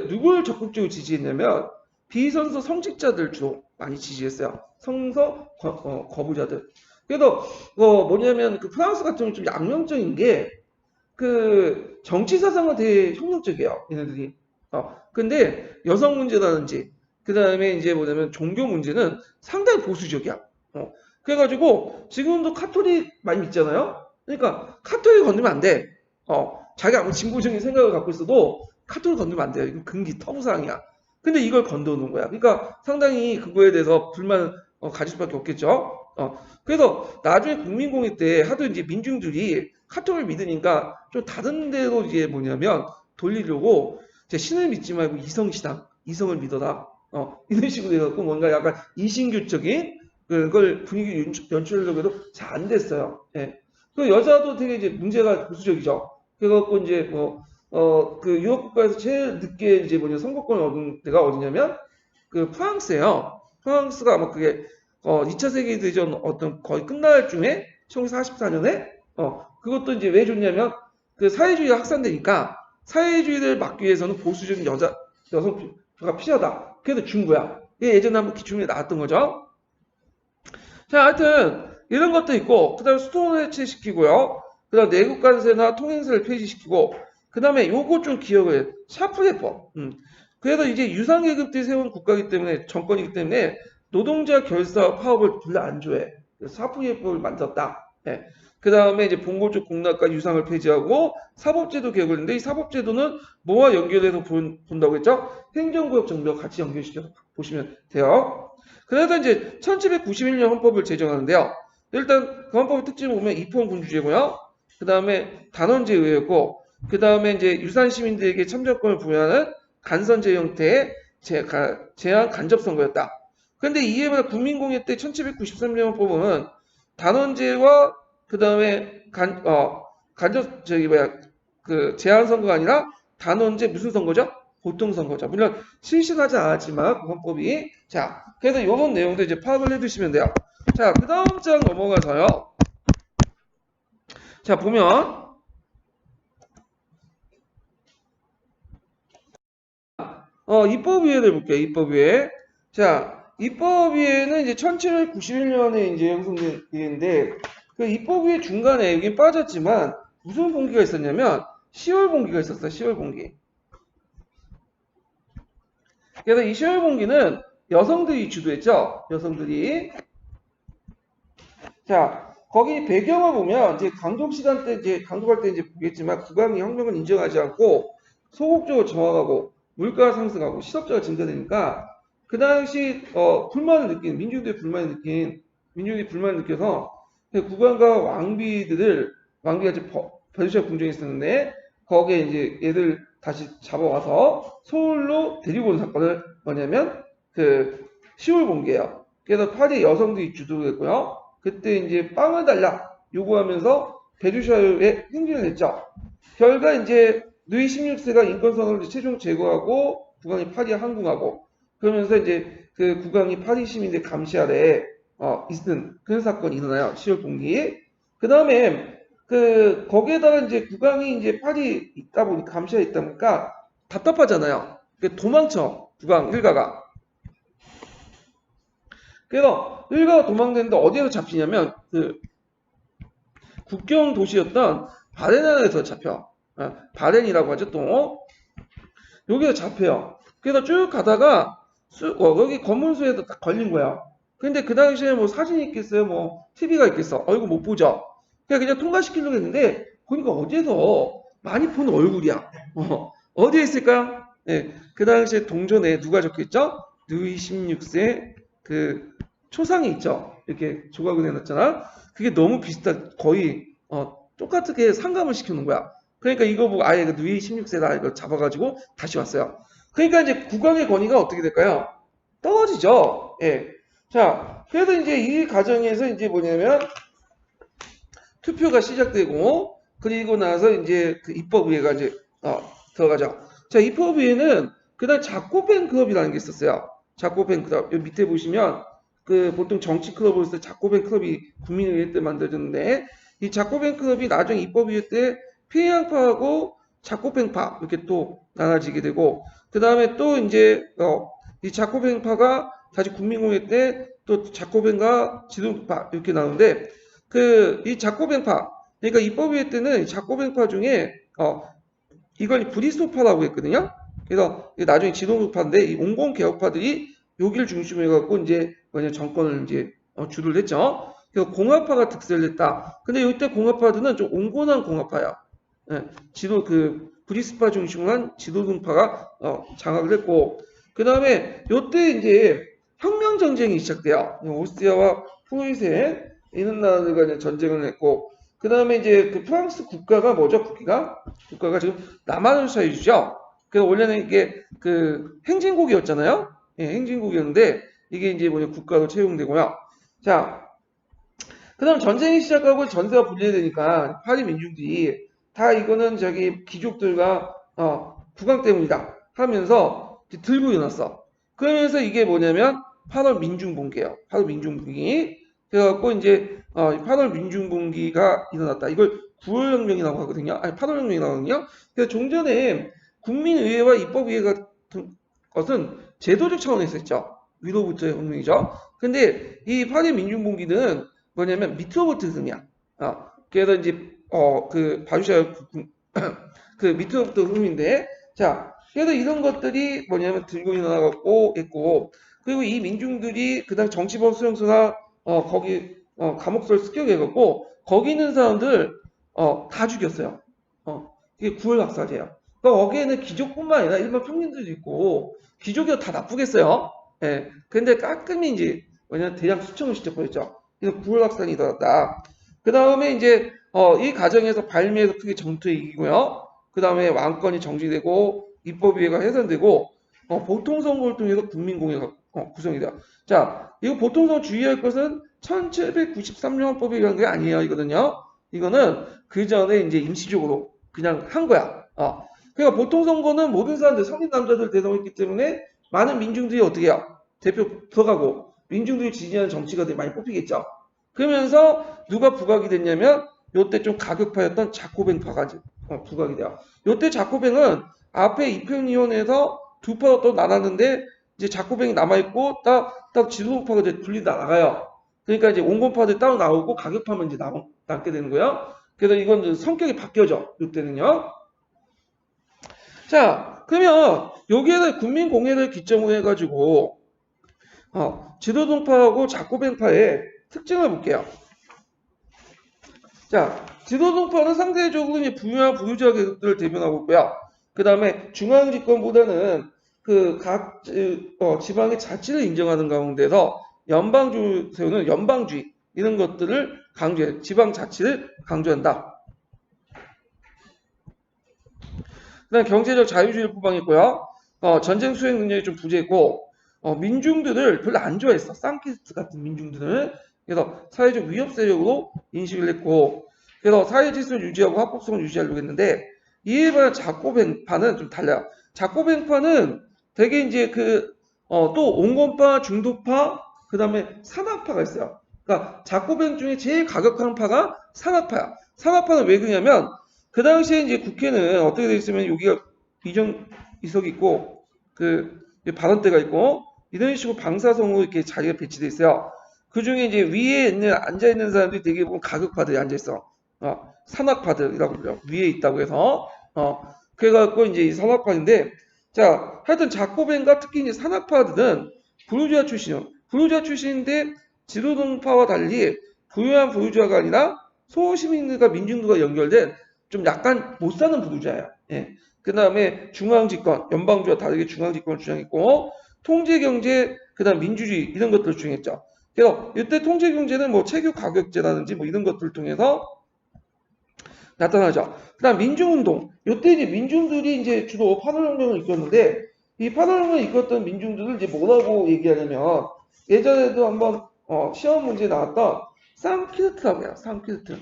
누굴 적극적으로 지지했냐면 비선서 성직자들 주로 많이 지지했어요. 성서 거부자들. 그래서 뭐냐면 프랑스 같은 경우 좀 양면적인 게 정치 사상은 되게 혁명적이에요. 얘네들이. 근데 여성 문제라든지 그다음에 이제 뭐냐면 종교 문제는 상당히 보수적이야. 그래가지고 지금도 카톨릭 많이 믿잖아요. 그러니까 카톨릭 건드리면 안 돼. 자기가 아무리 진보적인 생각을 갖고 있어도 카톨릭 건드리면 안 돼요. 이건 금기 터부사항이야. 근데 이걸 건드는 거야. 그러니까 상당히 그거에 대해서 불만 가질 수밖에 없겠죠. 그래서 나중에 국민공회 때 하도 이제 민중들이 카톨을 믿으니까 좀 다른 데로 이제 뭐냐면 돌리려고 이제 신을 믿지 말고 이성시당, 이성을 믿어라. 이런 식으로 해갖고 뭔가 약간 이신교적인 그걸 분위기 연출하려고 해도 잘 안 됐어요. 예. 그 여자도 되게 이제 문제가 보수적이죠. 그래갖고 이제 유럽 국가에서 제일 늦게 이제 선거권을 얻은 데가 어디냐면 프랑스예요. 프랑스가 아마 그게 2차 세계대전 거의 끝날 중에 1944년에 그것도 이제 왜 좋냐면 사회주의가 확산되니까 사회주의를 막기 위해서는 보수적인 여성가 필요하다. 그래서 준 거야. 이게 예전에 한번 기출문제 나왔던 거죠. 자, 하여튼 이런 것도 있고 그 다음에 수도원 해체시키고요. 그 다음 내국 관세나 통행세를 폐지시키고 그 다음에 요거 좀 기억을 해. 샤프레법. 그래서 이제 유상계급들이 세운 국가이기 때문에 정권이기 때문에 노동자 결사 파업을 별로 안 좋아해. 샤프레법을 만들었다. 네. 그 다음에 이제 봉고적 공납과 유상을 폐지하고 사법제도 개혁을 했는데 이 사법제도는 뭐와 연결해서 본다고 했죠? 행정구역 정비와 같이 연결시켜서 보시면 돼요. 그래서 이제 1791년 헌법을 제정하는데요. 일단 그 헌법의 특징을 보면 입헌 군주제고요. 그 다음에 단원제 의회였고, 그 다음에 이제 유산 시민들에게 참정권을 부여하는 간선제 형태의 제한 간접 선거였다. 그런데 이에 반해 국민공회 때 1793년 헌법은 단원제와 그 다음에 제한 선거가 아니라 단원제 무슨 선거죠? 보통 선거죠. 물론 실시하지 않았지만 그 헌법이 자 그래서 이런 내용도 이제 파악을 해두시면 돼요. 자 그 다음 장 넘어가서요. 자 보면 입법위원회를 볼게요. 입법위에 자 입법위에는 이제 1791년에 이제 형성된 위인데 그 입법위의 중간에 여기 빠졌지만 무슨 봉기가 있었냐면 10월 봉기가 있었어요. 10월 봉기. 그래서 이 10월 봉기는 여성들이 주도했죠. 여성들이. 자, 거기 배경을 보면 이제 강동 시간 때 이제 강동할 때 이제 보겠지만 국왕이 혁명을 인정하지 않고 소극적으로 정화하고 물가 상승하고 실업자가 증가되니까 그 당시 불만을 느낀 민중들이 불만을 느껴서 국왕과 왕비가 이제 페르시아 궁정에 있었는데 거기에 이제 얘들 다시 잡아와서 서울로 데리고 온 사건을 뭐냐면 10월 봉기예요. 그래서 파리 여성들이 주도했고요. 그때 이제 빵을 달라 요구하면서 페르시아에 행진을 했죠. 결과 이제 루이 16세가 인권선언을 최종 제거하고 국왕이 파리에 항공하고 그러면서 이제 그 국왕이 파리 시민들 감시 아래 있는 그런 사건이 일어나요. 10월 봉기. 그 다음에 거기에다가 이제 국왕이 이제 파리 있다 보니까 감시하에 있다 보니까 답답하잖아요. 도망쳐 국왕 일가가. 그래서 일가가 도망갔는데 어디에서 잡히냐면 국경 도시였던 바렌에서 잡혀. 바렌이라고 하죠 또. 여기서 잡혀요. 그래서 쭉 가다가 여기 검문소에도 딱 걸린 거야. 근데 그 당시에 뭐 사진이 있겠어요? 뭐 TV가 있겠어? 얼굴 못 보죠. 그냥 통과시키려고 했는데 보니까 어디서 많이 본 얼굴이야. 어디에 있을까요? 네, 그 당시에 동전에 누가 적혀있죠? 루이 16세 초상이 있죠. 이렇게 조각을 해놨잖아. 그게 너무 비슷한 거의 똑같게 상감을 시켜놓은 거야. 그러니까 이거 보고 아예 루이 16세다 이걸 잡아가지고 다시 왔어요. 그러니까 이제 국왕의 권위가 어떻게 될까요? 떨어지죠. 예. 자, 그래서 이제 이 과정에서 이제 뭐냐면 투표가 시작되고 그리고 나서 이제 그 입법위회가 이제 들어가죠. 자, 입법위회는 그다음 자코벤 클럽이라는 게 있었어요. 자코벤 클럽. 여기 밑에 보시면 그 보통 정치 클럽으로 서 자코벤 클럽이 국민의회 때 만들어졌는데 이 자코벤 클럽이 나중에 입법위회 때 피해양파하고 자코벤파 이렇게 또 나눠지게 되고 그 다음에 또 이제 이 자코벤파가 다시 국민공회 때 또 자코벤과 지도파 이렇게 나오는데 그 이 자코벤파 그러니까 입법위회 때는 자코벤파 중에 이걸 브리스토파라고 했거든요. 그래서 나중에 지도파인데 이 온건 개혁파들이 여기를 중심으로 해갖고 이제 뭐냐 정권을 이제 주도를 했죠. 그래서 공화파가 득세를 했다. 근데 이때 공화파들은 좀 온건한 공화파야. 예, 지도 그 브리스파 중심으로 한 지도등파가 장악을 했고 그 다음에 이때 이제 혁명 전쟁이 시작돼요. 오스트리아와 프로이센 이런 나라들과 이제 전쟁을 했고 그 다음에 이제 그 프랑스 국가가 뭐죠? 국가가 지금 남한을 사유주죠. 그래서 원래는 이게 그 행진국이었잖아요. 예, 행진국이었는데 이게 이제 뭐냐 국가로 채용되고요. 자, 그다음 전쟁이 시작하고 전세가 분리되니까 파리 민중들이 다 이거는 저기 귀족들과 국왕 때문이다 하면서 들고 일어났어. 그러면서 이게 뭐냐면 8월 민중봉기예요. 8월 민중봉기. 그래갖고 이제 8월 민중봉기가 일어났다. 이걸 9월 혁명이라고 하거든요. 아니 8월 혁명이라고 하거든요. 그래서 종전에 국민의회와 입법의회 같은 것은 제도적 차원에서 했죠. 위로부터의 혁명이죠. 근데 이 8월 민중봉기는 뭐냐면 밑으로부터 흐름이야. 그래서 이제 그 바주샤 그 밑으로부터 흐름인데 자 그래서 이런 것들이 뭐냐면 들고 일어나갖고 있고 그리고 이 민중들이 그다음 정치범 수용소나 거기 감옥소를 습격해갖고 거기 있는 사람들 다 죽였어요. 이게 9월 학살이에요. 그러니까 거기에는 귀족뿐만 아니라 일반 평민들도 있고 귀족이 다 나쁘겠어요. 예. 근데 깔끔히 이제 뭐냐면 대량 수청을 시켜버렸죠. 그래서 9월 학살이 일어났다. 그 다음에 이제 이 과정에서 발매에서 크게 전투에 이기고요. 그 다음에 왕권이 정지되고 입법위회가 해산되고 보통선거를 통해서 국민공회가 구성이 돼요. 자, 이거 보통선거 주의할 것은 1793년 헌법에 의한 게 아니에요. 이거든요. 이거는 그 전에 이제 임시적으로 그냥 한 거야. 그러니까 보통선거는 모든 사람들, 성인 남자들 대상했기 때문에 많은 민중들이 어떻게 해요? 대표 들어가고 민중들이 지지하는 정치가들이 많이 뽑히겠죠. 그러면서 누가 부각이 됐냐면 요때 좀 가격파였던 자코뱅파가 부각이 돼요. 요때 자코뱅은 앞에 입헌위원회에서 두 파로 또 나눴는데 이제 자코뱅이 남아있고 딱 지도파가 이제 분리다 나가요. 그러니까 이제 온건파들 따로 나오고 가격파만 이제 남게 되는 거예요. 그래서 이건 성격이 바뀌어져. 요때는요. 자, 그러면 여기에서 국민공회를 기점으로 해가지고 지도동파하고 자코뱅파의 특징을 볼게요. 자, 지도동파는 상대적으로 이제 부유한 부유자 계급들을 대변하고 있고요. 그 다음에 중앙 집권보다는 그 각 지방의 자치를 인정하는 가운데서 연방주의 세우는 연방주의 이런 것들을 강조해 지방 자치를 강조한다. 그다음 경제적 자유주의를 포방했고요. 전쟁 수행 능력이 좀 부재했고 민중들을 별로 안 좋아했어. 쌍키스트 같은 민중들을. 그래서 사회적 위협 세력으로 인식을 했고 그래서 사회 질서를 유지하고 합법성을 유지하려고 했는데 이에 반해 자코뱅파는 좀 달라요. 자코뱅파는 되게 이제 또 온건파, 중도파, 그 다음에 산악파가 있어요. 그러니까 자코뱅 중에 제일 가격한 파가 산악파야. 산악파는 왜 그러냐면 그 당시에 이제 국회는 어떻게 되어 있으면 여기가 비정 이석이 있고 그 발언대가 있고 이런 식으로 방사성으로 이렇게 자리가 배치되어 있어요. 그 중에 이제 위에 있는 앉아 있는 사람들이 되게 보면 가격파들이 앉아 있어. 산악파들이라고 불려. 위에 있다고 해서 그래갖고 이제 이 산악파인데 자 하여튼 자코벤과 특히 이제 산악파들은 부르주아 출신이요. 부르주아 출신인데 지도동파와 달리 부유한 부르주아가 아니라 소시민들과 민중들과 연결된 좀 약간 못 사는 부르주아예요. 예. 그 다음에 중앙집권, 연방주와 다르게 중앙집권을 주장했고 통제경제, 그 다음 민주주의 이런 것들을 주장했죠. 그래서 이때 통제경제는 뭐 체육 가격제라든지 뭐 이런 것들을 통해서 나타나죠. 그 다음 민중운동. 이때 이제 민중들이 이제 주로 8월혁명을 이끌었는데 이 8월혁명을 이끌었던 민중들을 이제 뭐라고 얘기하냐면 예전에도 한번 시험 문제에 나왔던 쌍키르트라고 해요. 쌍키르트.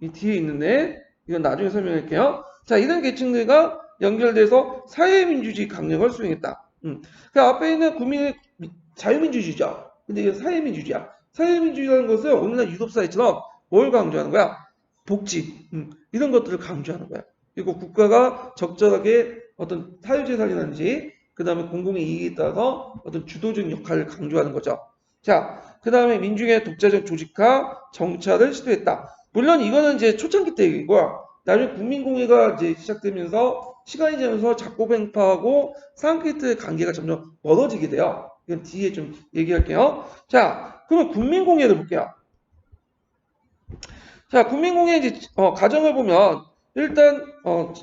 이 뒤에 있는데 이건 나중에 설명할게요. 자, 이런 계층들과 연결돼서 사회민주주의 강령을 수행했다. 그 앞에 있는 국민의 자유민주주의죠. 근데 이건 사회민주주의야. 사회민주주의라는 것은 오늘날 유럽사회처럼 뭘 강조하는 거야? 복지, 이런 것들을 강조하는 거야. 그리고 국가가 적절하게 어떤 사유재산이라든지 그 다음에 공공의 이익에 따라서 어떤 주도적인 역할을 강조하는 거죠. 자, 그 다음에 민중의 독자적 조직화, 정착을 시도했다. 물론 이거는 이제 초창기 때 얘기고요. 나중에 국민공회가 이제 시작되면서 시간이 지나면서 작고뱅파하고 산크리트의 관계가 점점 멀어지게 돼요. 이건 뒤에 좀 얘기할게요. 자, 그러면 국민공회를 볼게요. 자, 국민공회 이제 과정을 보면 일단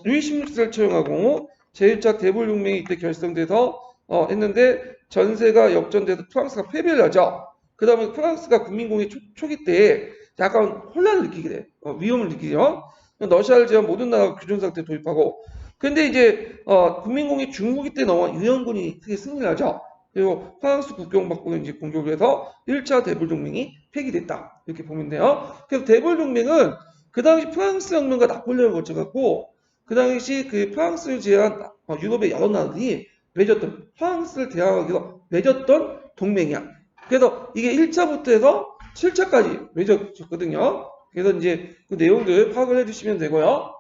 루이 16세를 채용하고 제1차 대불동맹이 이때 결성돼서 했는데 전세가 역전돼서 프랑스가 패배를 하죠. 그 다음에 프랑스가 국민공회 초기 때 약간 혼란을 느끼게 돼. 위험을 느끼죠. 러시아를 제한 모든 나라가 교전 상태 도입하고. 근데 이제 국민공회 중후기 때 넘어 유연군이 크게 승리를 하죠. 그리고 프랑스 국경 밖으로 이제 공격을 해서 1차 대불동맹이 폐기됐다. 이렇게 보면 돼요. 그래서 대불동맹은 그 당시 프랑스 혁명과 나폴레옹을 거쳐갖고 그 당시 그 프랑스를 제외한 유럽의 여러 나라들이 맺었던 프랑스를 대항하기로 맺었던 동맹이야. 그래서 이게 1차부터 해서 7차까지 맺어졌거든요. 그래서 이제 그 내용들 파악을 해주시면 되고요.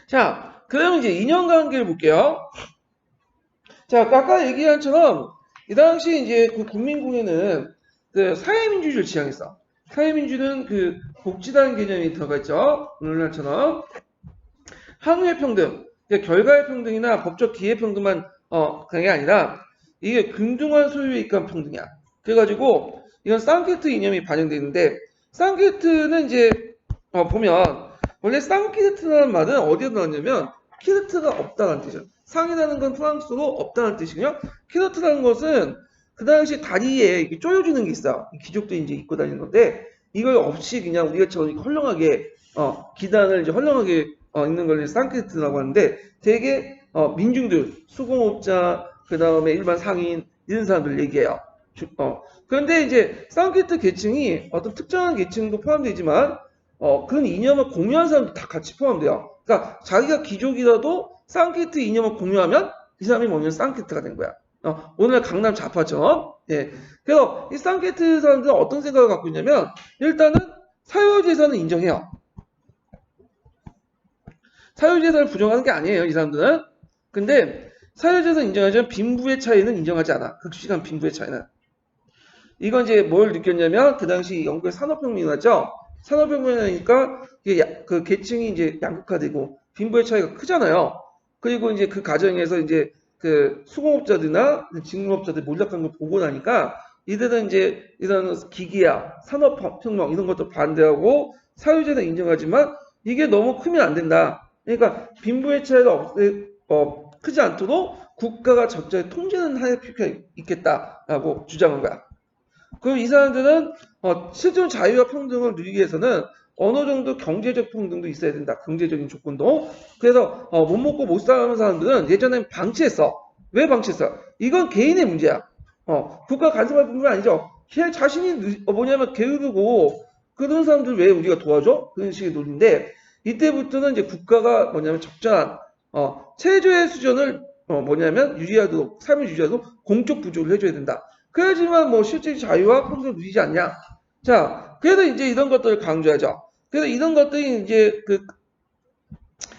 자, 그러면 이제 인연관계를 볼게요. 자, 아까 얘기한 것처럼 이 당시 이제 그 국민공회는 그 사회민주주의를 지향했어. 사회민주는 그 복지라는 개념이 들어가 있죠. 오늘날처럼 항의 평등, 그러니까 결과의 평등이나 법적 기회 평등만 그런 게 아니라 이게 균등한 소유에 입한 평등이야. 그래가지고 이건 상케트 이념이 반영되어 있는데 상케트는 이제 보면 원래 상키르트라는 말은 어디에 나왔냐면 키르트가 없다는 뜻이에요. 상이라는 건 프랑스어로 없다는 뜻이고요. 키르트라는 것은 그 당시 다리에 이렇게 조여주는 게 있어. 귀족들이 이제 입고 다니는 건데 이걸 없이 그냥 우리가처럼 헐렁하게 기단을 이제 헐렁하게 있는 걸 상키르트라고 하는데 되게 민중들, 수공업자, 그 다음에 일반 상인 이런 사람들 얘기해요. 그런데 이제 상키르트 계층이 어떤 특정한 계층도 포함되지만 그런 이념을 공유한 사람도 다 같이 포함돼요. 그러니까 자기가 귀족이라도 쌍키트 이념을 공유하면 이 사람이 뭐냐면 쌍키트가 된 거야. 오늘 강남 좌파처럼. 예. 그래서 이 쌍키트 사람들은 어떤 생각을 갖고 있냐면 일단은 사유재산을 인정해요. 사유재산을 부정하는 게 아니에요. 이 사람들은. 근데 사유재산 인정하지만 빈부의 차이는 인정하지 않아. 극심한 빈부의 차이는. 이건 이제 뭘 느꼈냐면 그 당시 영국의 산업혁명이 일어났죠. 산업혁명이 나니까 그 계층이 이제 양극화되고 빈부의 차이가 크잖아요. 그리고 이제 그 과정에서 이제 그 수공업자들이나 직무업자들 몰락한 걸 보고 나니까 이들은 이제 이런 기기야, 산업혁명 이런 것도 반대하고 사유재산 인정하지만 이게 너무 크면 안 된다. 그러니까 빈부의 차이가 크지 않도록 국가가 적절히 통제는 할 필요가 있겠다라고 주장한 거야. 그럼 이 사람들은 실존 자유와 평등을 누리기 위해서는 어느 정도 경제적 평등도 있어야 된다. 경제적인 조건도. 그래서 못 먹고 못 사는 사람들은 예전엔 방치했어. 왜 방치했어? 이건 개인의 문제야. 국가 간섭할 뿐만 아니죠. 걔 자신이 뭐냐면 게으르고 그런 사람들 왜 우리가 도와줘? 그런 식의 논리인데 이때부터는 이제 국가가 뭐냐면 적절한 최저의 수준을 뭐냐면 유지하도록 삶을 유지하도록 공적 부조를 해줘야 된다. 그래야지만 뭐 실제 자유와 평등을 누리지 않냐. 자, 그래서 이제 이런 것들을 강조하죠. 그래서 이런 것들이 이제 그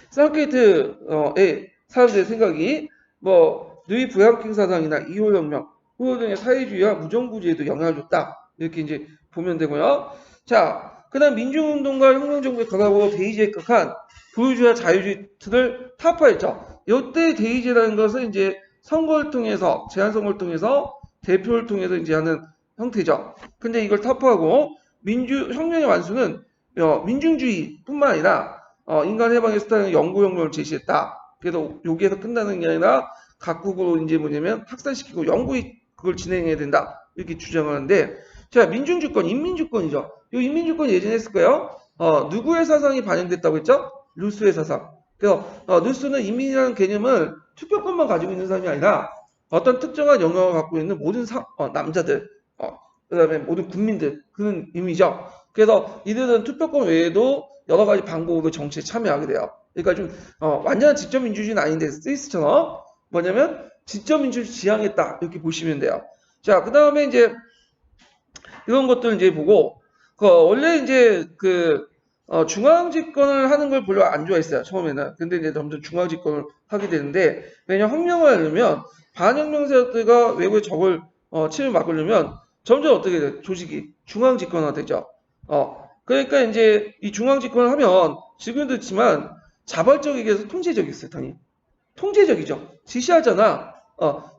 상케이트의 사람들의 생각이 뭐 누이 부양킹 사상이나 이호혁명, 후호 등의 사회주의와 무정부주의에도 영향을 줬다. 이렇게 이제 보면 되고요. 자, 그다음 민주운동과 혁명정부의 결합으로 대의제에 극한 부유주의와 자유주의 틀을 타파했죠. 이때 대의제라는 것은 이제 선거를 통해서 제한 선거를 통해서 대표를 통해서 이제 하는 형태죠. 근데 이걸 타파하고 혁명의 완수는 민중주의뿐만 아니라 인간 해방의 스타일은 연구혁명을 제시했다. 그래서 여기에서 끝나는 게 아니라 각국으로 이제 뭐냐면 확산시키고 영구히 그걸 진행해야 된다. 이렇게 주장하는데 자 민중주권, 인민주권이죠. 이 인민주권 예전에 했을 거예요. 누구의 사상이 반영됐다고 했죠? 루스의 사상. 그래서 루스는 인민이라는 개념을 투표권만 가지고 있는 사람이 아니라 어떤 특정한 영역을 갖고 있는 모든 남자들 그다음에 모든 국민들 그런 의미죠. 그래서 이들은 투표권 외에도 여러 가지 방법으로 정치에 참여하게 돼요. 그러니까 좀 완전한 직접 민주주의는 아닌데 스위스처럼 뭐냐면 직접 민주주의 지향했다 이렇게 보시면 돼요. 자, 그다음에 이제 이런 것들 이제 보고 원래 이제 중앙 집권을 하는 걸 별로 안 좋아했어요 처음에는. 근데 이제 점점 중앙 집권을 하게 되는데 왜냐 혁명을 하려면 반혁명 세력들과 외부의 적을 침을 막으려면 점점 어떻게 돼 조직이 중앙 집권화 되죠. 그러니까 이제 이 중앙 집권을 하면 지금도 있지만 자발적이게 해서 통제적이었어요 당연히. 통제적이죠. 지시하잖아.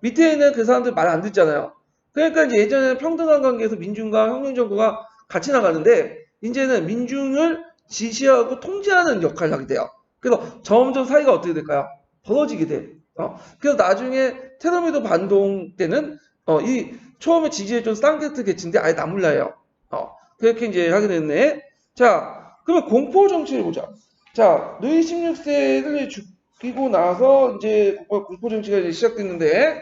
밑에 있는 그 사람들 말 안 듣잖아요. 그러니까 이제 예전에는 평등한 관계에서 민중과 혁명정부가 같이 나가는데 이제는 민중을 지시하고 통제하는 역할을 하게 돼요. 그래서 점점 사이가 어떻게 될까요? 벌어지게 돼. 그래서 나중에 테러미도 반동 때는 이 처음에 지지해준 쌍게트 계층인데 아예 나몰라요. 그렇게 이제 하게 됐네. 자, 그러면 공포 정치를 보자. 자, 루이 16세를 죽이고 나서 이제 공포 정치가 이제 시작됐는데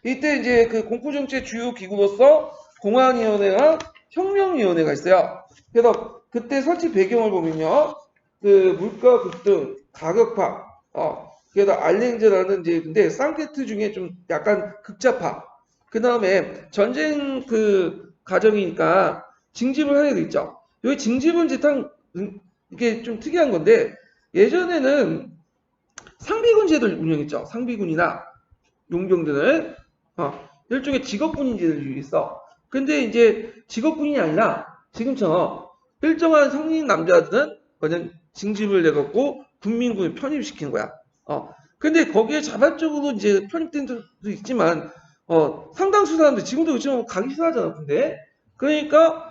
이때 이제 그 공포 정치의 주요 기구로서 공안위원회와 혁명위원회가 있어요. 그래서 그때 설치 배경을 보면요, 그 물가 급등, 가격파, 그래서 알렌제라는 이제 근데 쌍케트 중에 좀 약간 극좌파. 그 다음에 전쟁 그 과정이니까 징집을 하게 돼 있죠. 여기 징집은 이제 이게 좀 특이한 건데 예전에는 상비군 제도를 운영했죠. 상비군이나 용병들을 일종의 직업군인제를 유지했어. 근데 이제 직업군이 아니라 지금처럼 일정한 성인 남자들은 그냥 징집을 내갖고 군민군에 편입시키는 거야. 근데 거기에 자발적으로 이제 편입된 사람도 있지만 상당수 사람들 지금도 그렇지만 가기 싫어하잖아. 근데 그러니까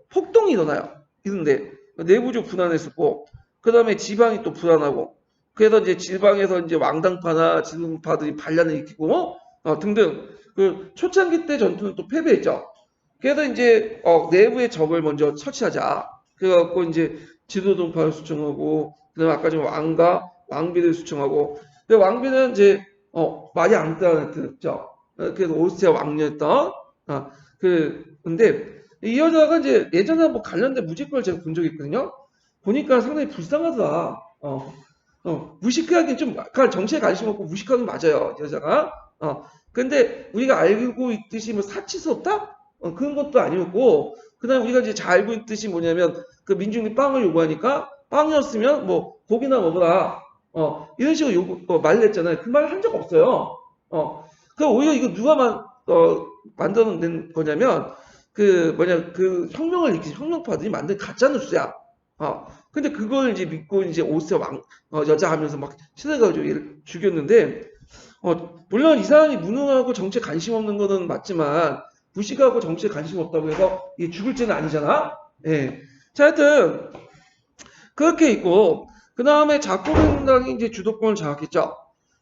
폭동이 일어나요. 이런데 내부적 분란했었고 그 다음에 지방이 또 불안하고 그래서 이제 지방에서 이제 왕당파나 지능파들이 반란을 일으키고 등등 그 초창기 때 전투는 또 패배했죠. 그래서 이제 내부의 적을 먼저 처치하자. 그래갖고 이제 지도동파를 수청하고 그다음에 아까 전 왕과 왕비를 수청하고 근데 왕비는 이제 말이 안 따랐죠. 그래서 오스트리아 왕녀였던 근데 이 여자가 이제 예전에 뭐 관련된 무지권을 제가 본 적이 있거든요. 보니까 상당히 불쌍하더라. 무식하긴 좀 약간 정치에 관심 없고 무식하긴 맞아요 여자가. 근데 우리가 알고 있듯이 뭐 사치스럽다 그런 것도 아니었고 그다음 우리가 이제 잘 알고 있듯이 뭐냐면 그 민중이 빵을 요구하니까 빵이었으면 뭐 고기나 먹어라 이런 식으로 말을 했잖아요. 그 말 한 적 없어요. 그 오히려 이거 누가 만들어낸 거냐면 그 혁명을 일으킨 혁명파들이 만든 가짜 뉴스야. 근데 그걸 이제 믿고 이제 오스트리아 여자 하면서 막 시대가지고 얘를 죽였는데, 물론 이 사람이 무능하고 정치에 관심 없는 거는 맞지만, 무식하고 정치에 관심 없다고 해서 이게 죽을 죄는 아니잖아? 예. 자, 하여튼, 그렇게 있고, 그 다음에 자코벤당이 이제 주도권을 장악했죠.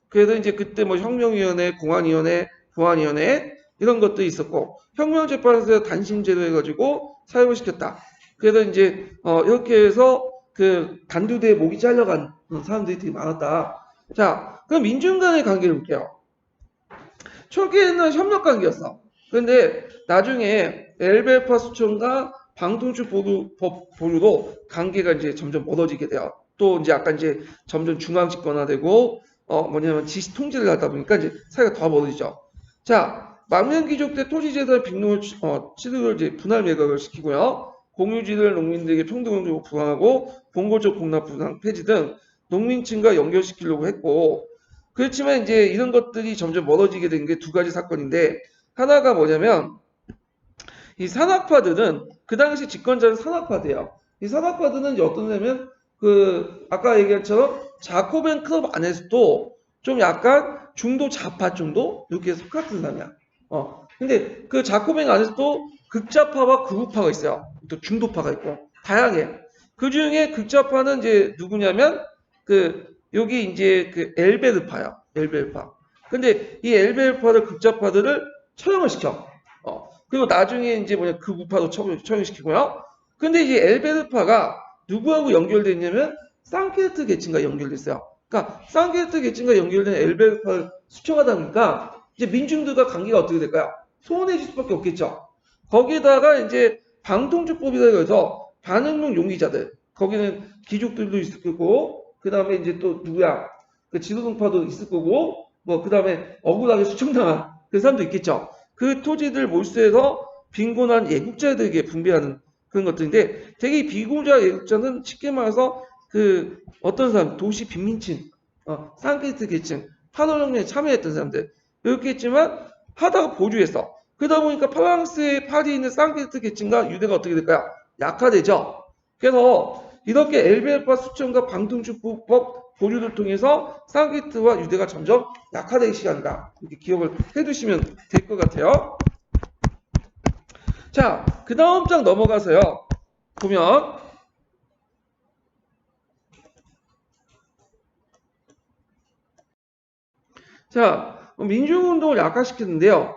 그래서 이제 그때 뭐 혁명위원회, 공안위원회, 보안위원회, 이런 것도 있었고, 혁명재판에서 단심제도 해가지고 사용을 시켰다. 그래서 이제, 이렇게 해서 그 단두대에 목이 잘려간 사람들이 되게 많았다. 자, 그럼 민중 간의 관계를 볼게요. 초기에는 협력 관계였어. 근데 나중에 엘베파 수청과 방통주 보루로 관계가 이제 점점 멀어지게 돼요. 또 이제 약간 이제 점점 중앙 집권화되고 뭐냐면 지시 통제를 하다 보니까 이제 사이가 더 멀어지죠. 자, 망명귀족 때 토지재산 빅농을 취득을 이제 분할 매각을 시키고요. 공유지를 농민들에게 평등적으로 부과하고 본고적 공납 부상 폐지 등 농민층과 연결시키려고 했고 그렇지만 이제 이런 것들이 점점 멀어지게 된 게 두 가지 사건인데 하나가 뭐냐면 이 산악파들은 그 당시 집권자는 산악파들이에요. 이 산악파들은 이제 어떠냐면 그 아까 얘기한 것처럼 자코벤 클럽 안에서도 좀 약간 중도 좌파 정도 이렇게 속한 사람이야. 근데 그 자코벤 안에서도 극좌파와 극우파가 있어요. 또 중도파가 있고 다양해. 그 중에 극좌파는 이제 누구냐면 여기 이제 그 엘베르파야. 엘베르파. 근데 이 엘베르파를 극좌파들을 처형을 시켜. 그리고 나중에 이제 극우파도 처형시키고요. 근데 이제 엘베르파가 누구하고 연결돼 있냐면 쌍케르트 계층과 연결됐어요. 그러니까 쌍케르트 계층과 연결된 엘베르파를 수청하다 보니까 이제 민중들과 관계가 어떻게 될까요? 소원해질 수밖에 없겠죠. 거기다가 이제 방통주법이라고 해서 반응용 용의자들, 거기는 귀족들도 있을 거고, 그 다음에 이제 또 누구야, 그 지도동파도 있을 거고, 뭐 그 다음에 억울하게 수청당한 그 사람도 있겠죠. 그 토지들 몰수해서 빈곤한 예국자들에게 분배하는 그런 것들인데, 되게 이 비고자 예국자는 쉽게 말해서 그 어떤 사람, 도시 빈민층, 산케이트 계층, 파도혁명에 참여했던 사람들 이렇게 했지만 하다가 보류했어. 그러다 보니까 프랑스의 파리에 있는 산케이트 계층과 유대가 어떻게 될까요? 약화되죠. 그래서 이렇게 엘베파 수청과 방통주법 보류를 통해서 산케이트와 유대가 점점 약화되기 시작한다. 이렇게 기억을 해두시면 될 것 같아요. 자, 그 다음 장 넘어가서요. 보면 자, 민주운동을 약화시켰는데요.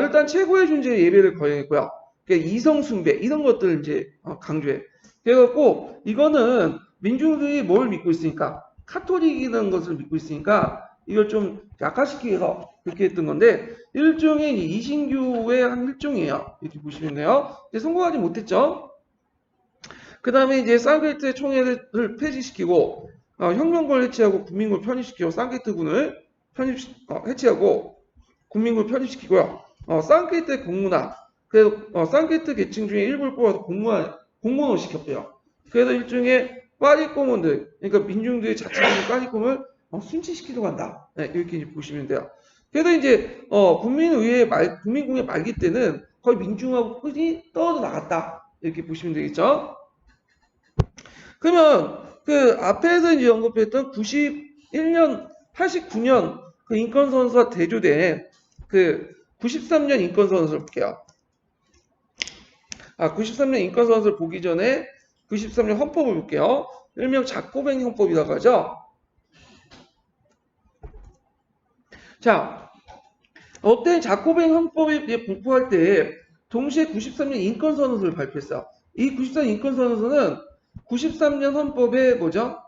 일단 최고의 존재의 예배를 거행했고요. 그러니까 이성숭배 이런 것들을 이제 강조해. 그래갖고 이거는 민중들이 뭘 믿고 있으니까 카톨릭이라는 것을 믿고 있으니까 이걸 좀 약화시키기 위해서 그렇게 했던 건데 일종의 이신교의 한 일종이에요. 이렇게 보시면 돼요. 이제 성공하지 못했죠. 그 다음에 이제 쌍게이트 총회를 폐지시키고 혁명군을 해체하고 국민군을 편입시키고 쌍게이트군을 해체하고 국민군을 편입시키고요. 쌍게이트 공문화 그래서 쌍게이트 계층 중에 일부를 뽑아서 공무원을 시켰대요. 그래서 일종의 빠리꼬문들 그러니까 민중들의 자치적인 빠리꼬문을 순치시키려고 한다. 네, 이렇게 이제 보시면 돼요. 그래도 이제 국민공의 말기 때는 거의 민중하고 끈이 떨어져 나갔다. 이렇게 보시면 되겠죠. 그러면 그 앞에서 이제 언급했던 91년, 89년 그 인권선언서가 대조된 그 93년 인권선언서를 볼게요. 93년 인권선언서를 보기 전에 93년 헌법을 볼게요. 일명 자코뱅 헌법이라고 하죠. 자, 어때 자코뱅 헌법이 공포할 때 동시에 93년 인권선언서를 발표했어요. 이 93년 인권선언서는 93년 헌법의 뭐죠?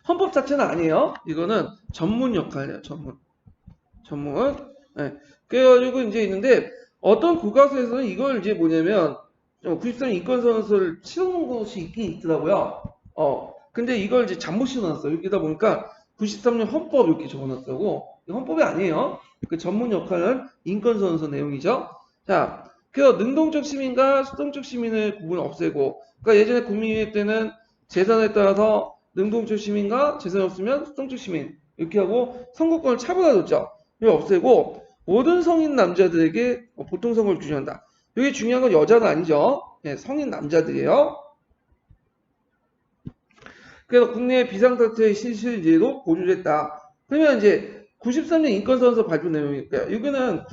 헌법 자체는 아니에요. 이거는 전문 역할이에요. 전문. 네. 그래가지고 이제 있는데 어떤 교과서에서는 이걸 이제 뭐냐면 93년 인권선언서를 치러놓은 것이 있긴 있더라고요. 근데 이걸 이제 잘못 실어놨어요. 여기다 보니까 93년 헌법 이렇게 적어놨다고. 헌법이 아니에요. 그 전문 역할은 인권선언서 내용이죠. 자, 그래서 능동적 시민과 수동적 시민의 구분을 없애고, 그러니까 예전에 국민의회 때는 재산에 따라서 능동적 시민과 재산이 없으면 수동적 시민 이렇게 하고 선거권을 차별화줬죠. 이걸 없애고 모든 성인 남자들에게 보통 선거를 규정한다. 이게 중요한 건 여자는 아니죠. 네, 성인 남자들이에요. 그래서 국내 비상사태 실시제도 보류를 했다. 그러면 이제 93년 인권선언서 발표 내용일까요? 여기는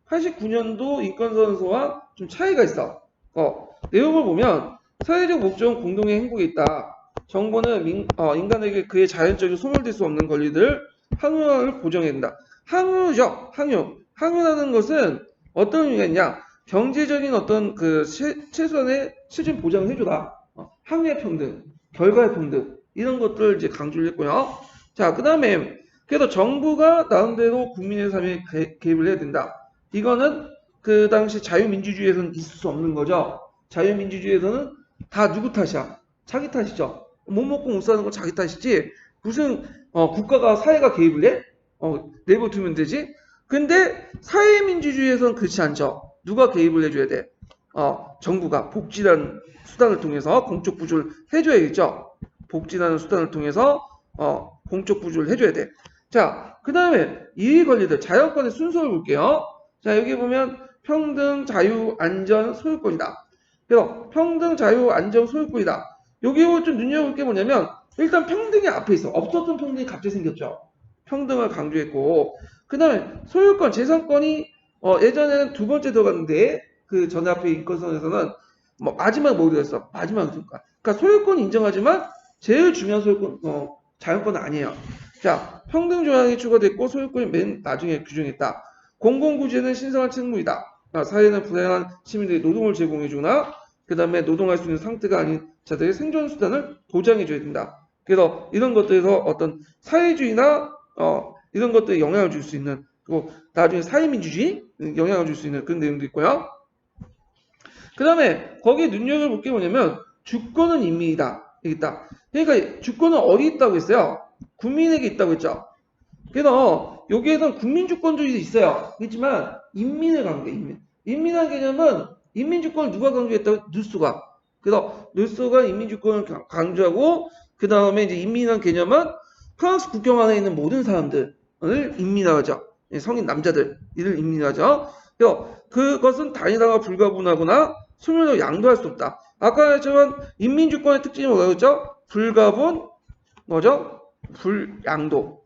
89년도 인권선언서와 좀 차이가 있어. 내용을 보면 사회적 목적은 공동의 행복에 있다. 정부는 인간에게 그의 자연적인 소멸될 수 없는 권리들 항유를 보장해야 된다. 항유죠. 항유라는 것은 어떤 의미가 있냐? 경제적인 어떤 그 최소한의 실질 보장을 해줘라. 항유의 평등, 결과의 평등 이런 것들을 이제 강조를 했고요. 자, 그 다음에 그래서 정부가 나름대로 국민의 삶에 개입을 해야 된다. 이거는 그 당시 자유민주주의에서는 있을 수 없는 거죠. 자유민주주의에서는 다 누구 탓이야? 자기 탓이죠. 못 먹고 못 사는 건 자기 탓이지. 무슨 국가가 사회가 개입을 해? 내버두면 되지. 근데 사회민주주의에서는 그렇지 않죠. 누가 개입을 해줘야 돼? 정부가 복지라는 수단을 통해서 공적 부조를 해줘야겠죠. 복지라는 수단을 통해서 공적 부조를 해줘야 돼. 자, 그 다음에 이의 권리들 자연권의 순서를 볼게요. 자, 여기 보면 평등, 자유, 안전, 소유권이다. 그래서 평등, 자유, 안전, 소유권이다. 여기 좀 눈여볼 게 뭐냐면 일단 평등이 앞에 있어. 없었던 평등이 갑자기 생겼죠. 평등을 강조했고 그 다음에 소유권, 재산권이 예전에는 두 번째 들어갔는데 그 전에 앞에 인권선에서는 마지막 뭐 들었어? 마지막 들어가. 그러니까 소유권 인정하지만 제일 중요한 소유권 자연권은 아니에요. 자, 평등 조항이 추가됐고 소유권이 맨 나중에 규정했다. 공공구제는 신성한 책무이다. 사회는 불행한 시민들이 노동을 제공해주거나 그 다음에 노동할 수 있는 상태가 아닌 자들의 생존 수단을 보장해줘야 된다. 그래서 이런 것들에서 어떤 사회주의나 이런 것들에 영향을 줄 수 있는 그리고 나중에 사회민주주의 영향을 줄 수 있는 그런 내용도 있고요. 그 다음에 거기에 눈여겨볼 게 뭐냐면 주권은 인민이다. 여기 있다. 그러니까 주권은 어디 있다고 했어요? 국민에게 있다고 했죠. 그래서 여기에선 국민주권주의도 있어요. 그렇지만 인민을 강조해. 인민이라는 개념은 인민주권을 누가 강조했다고? 누스가. 그래서 누스가 인민주권을 강조하고 그 다음에 이제 인민이라는 개념은 프랑스 국경 안에 있는 모든 사람들을 인민이라고 하죠. 성인 남자들 이를 인민이라고 하죠. 그래서 그것은 단일화가 불가분하거나 소멸로 양도할 수 없다. 아까 했지만 인민주권의 특징이 뭐라고 했죠? 불가분 뭐죠? 불양도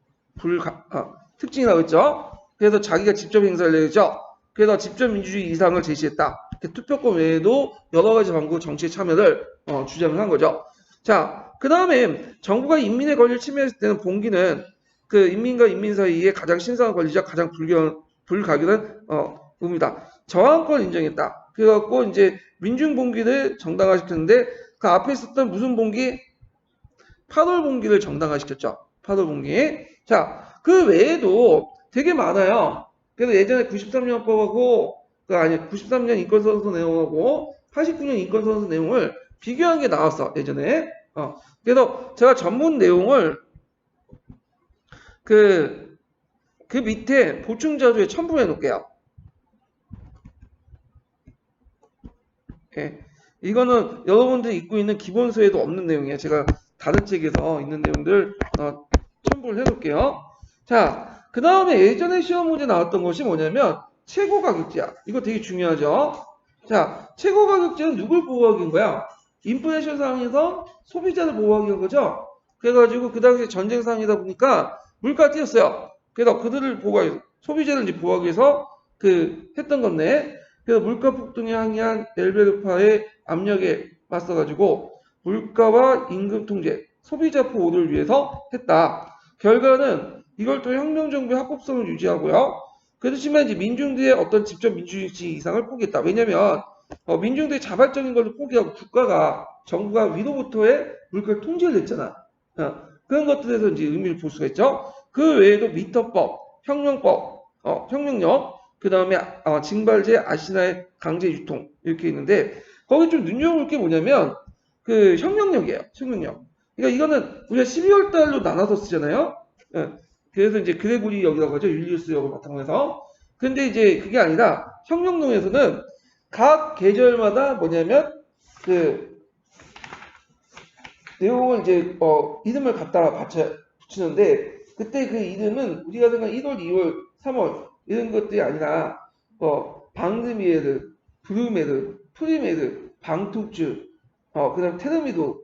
특징이라고 했죠. 그래서 자기가 직접 행사를 내죠. 그래서 직접 민주주의 이상을 제시했다. 투표권 외에도 여러 가지 방법 정치에 참여를 주장을 한 거죠. 자, 그 다음에 정부가 인민의 권리를 침해했을 때는 봉기는 그 인민과 인민 사이에 가장 신성한 권리자 가장 불가결한 의무다. 저항권 인정했다. 그래갖고 이제 민중봉기를 정당화시켰는데 그 앞에 있었던 무슨 봉기? 8월 봉기를 정당화시켰죠. 8월 봉기. 자, 그 외에도 되게 많아요. 그래서 예전에 93년법하고, 93년 인권선언서 내용하고 89년 인권선언서 내용을 비교한 게 나왔어, 예전에. 그래서 제가 전문 내용을 그 밑에 보충자료에 첨부해 놓을게요. 예. 이거는 여러분들이 읽고 있는 기본서에도 없는 내용이에요. 제가 다른 책에서 있는 내용들 첨부를 해놓을게요. 자, 그 다음에 예전에 시험 문제 나왔던 것이 뭐냐면 최고 가격제야. 이거 되게 중요하죠. 자, 최고 가격제는 누굴 보호하기 인 거야? 인플레이션 상황에서 소비자를 보호하기 인 거죠. 그래가지고 그 당시에 전쟁 상황이다 보니까 물가가 뛰었어요. 그래서 그들을 보호하기 위해서 소비자를 이제 보호하기 위해서 했던 건데, 그래서 물가 폭등에 항의한 벨베르파의 압력에 맞서가지고 물가와 임금 통제, 소비자 보호를 위해서 했다. 결과는 이걸 또 혁명정부의 합법성을 유지하고요. 그렇지만 이제 민중들의 어떤 직접 민주주의 이상을 포기했다. 왜냐하면 민중들이 자발적인 것을 포기하고 정부가 위로부터의 물가 통제를 했잖아. 그런 것들에서 이제 의미를 볼 수가 있죠. 그 외에도 미터법, 혁명법, 혁명력, 그 다음에 징발제, 아시나의 강제 유통 이렇게 있는데 거기 좀 눈여겨볼 게 뭐냐면 그 혁명력이에요. 혁명력. 그러니까 이거는 우리가 12월 달로 나눠서 쓰잖아요. 그래서 이제 그레고리 역이라고 하죠. 율리우스 역을 바탕으로 해서. 근데 이제 그게 아니라 혁명론에서는 각 계절마다 뭐냐면 그 내용을 이제 이름을 갖다가 붙이는데 그때 그 이름은 우리가 생각한 1월, 2월, 3월 이런 것들이 아니라 방드미에르, 브루메르, 프리메르, 방투즈, 그다음 테르미도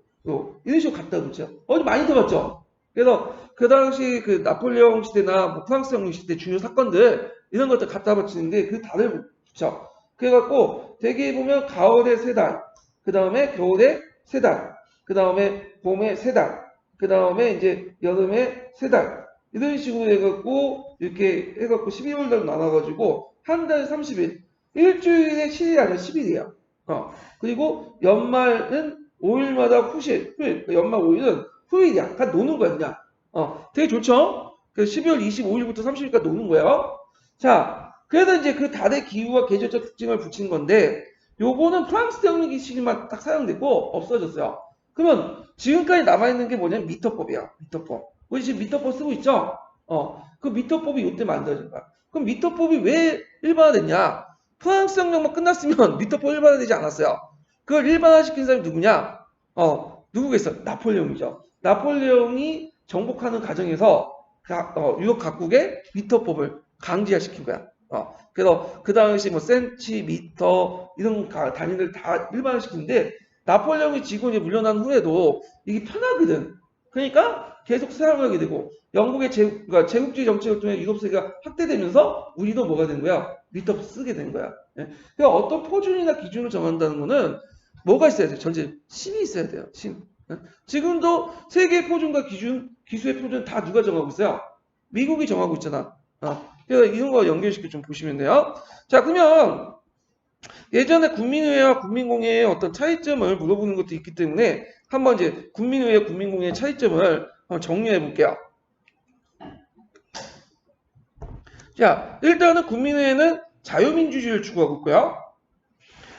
이런 식으로 갖다 붙여. 많이 들었죠. 그래서 그 당시 그 나폴레옹 시대나 뭐 프랑스 혁명 시대 중요 사건들 이런 것들 갖다 붙이는데 그 달을 붙여. 그래갖고 대개 보면 가을에 3달, 그 다음에 겨울에 3달, 그 다음에 봄에 3달, 그 다음에 이제 여름에 3달 이런 식으로 해갖고 이렇게 해갖고 12월달 나눠가지고 한 달 30일, 일주일에 7일 아니라 10일이에요. 그리고 연말은 5일마다 후일, 연말 5일은 후일이야. 다 노는 거야, 그냥. 되게 좋죠? 그래서 12월 25일부터 30일까지 노는 거예요. 자, 그래서 이제 그 달의 기후와 계절적 특징을 붙인 건데, 요거는 프랑스 대혁명 시기만 딱 사용되고 없어졌어요. 그러면 지금까지 남아있는 게 뭐냐면 미터법이야. 미터법. 우리 지금 미터법 쓰고 있죠? 그 미터법이 요때 만들어진 거야. 그럼 미터법이 왜 일반화됐냐? 프랑스 혁명만 끝났으면 미터법 일반화되지 않았어요. 그걸 일반화시킨 사람이 누구냐? 누구겠어? 나폴레옹이죠. 나폴레옹이 정복하는 과정에서 유럽 각국의 미터법을 강제화시킨 거야. 그래서 그 당시 뭐 센티미터 이런 단위를 다 일반화시키는데 나폴레옹이 지고 이제 물러난 후에도 이게 편하거든. 그러니까 계속 사용하게 되고 영국의 그러니까 제국주의 정책을 통해 유럽 세계가 확대되면서 우리도 뭐가 된 거야? 미터법 쓰게 된 거야. 그러니까 어떤 표준이나 기준을 정한다는 거는 뭐가 있어야 돼요? 전체 신이 있어야 돼요. 신. 지금도 세계 표준과 기준, 기수의 표준 다 누가 정하고 있어요? 미국이 정하고 있잖아. 그래서 이런 거 연결시켜 좀 보시면 돼요. 자, 그러면 예전에 국민의회와 국민공회의 어떤 차이점을 물어보는 것도 있기 때문에 한번 이제 국민의회, 국민공회의 차이점을 한번 정리해 볼게요. 자, 일단은 국민회에는 자유민주주의를 추구하고 있고요.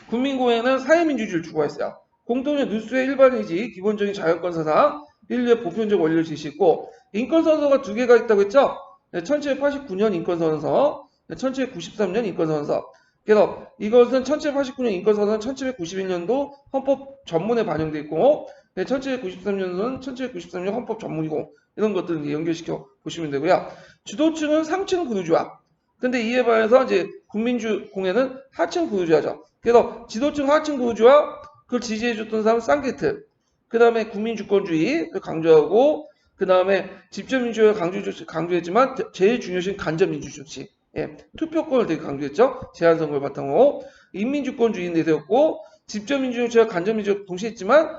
국민공회는 사회민주주의를 추구했어요. 공통의 누수의 일반이지 기본적인 자연권 사상, 인류의 보편적 원리를 제시했고 인권선서가 두 개가 있다고 했죠. 1789년 인권선서, 1793년 인권선서. 그래서 이것은 1789년 인권선서는 1791년도 헌법 전문에 반영되어 있고 1793년도는 1793년 헌법 전문이고 이런 것들을 연결시켜 보시면 되고요. 주도층은 상층 군주주의와 근데 이에 반해서 이제 국민주공회는 하층 군주주의죠. 그래서 지도층 하층 군주주의와 그걸 지지해줬던 사람은 쌍게트. 그 다음에 국민주권주의를 강조하고 그 다음에 직접민주주의를 강조했지만 제일 중요신 간접민주주의. 예, 투표권을 되게 강조했죠. 제한선거를 바탕으로 인민주권주의 내세웠고 직접민주주의와 간접민주주의 동시에 했지만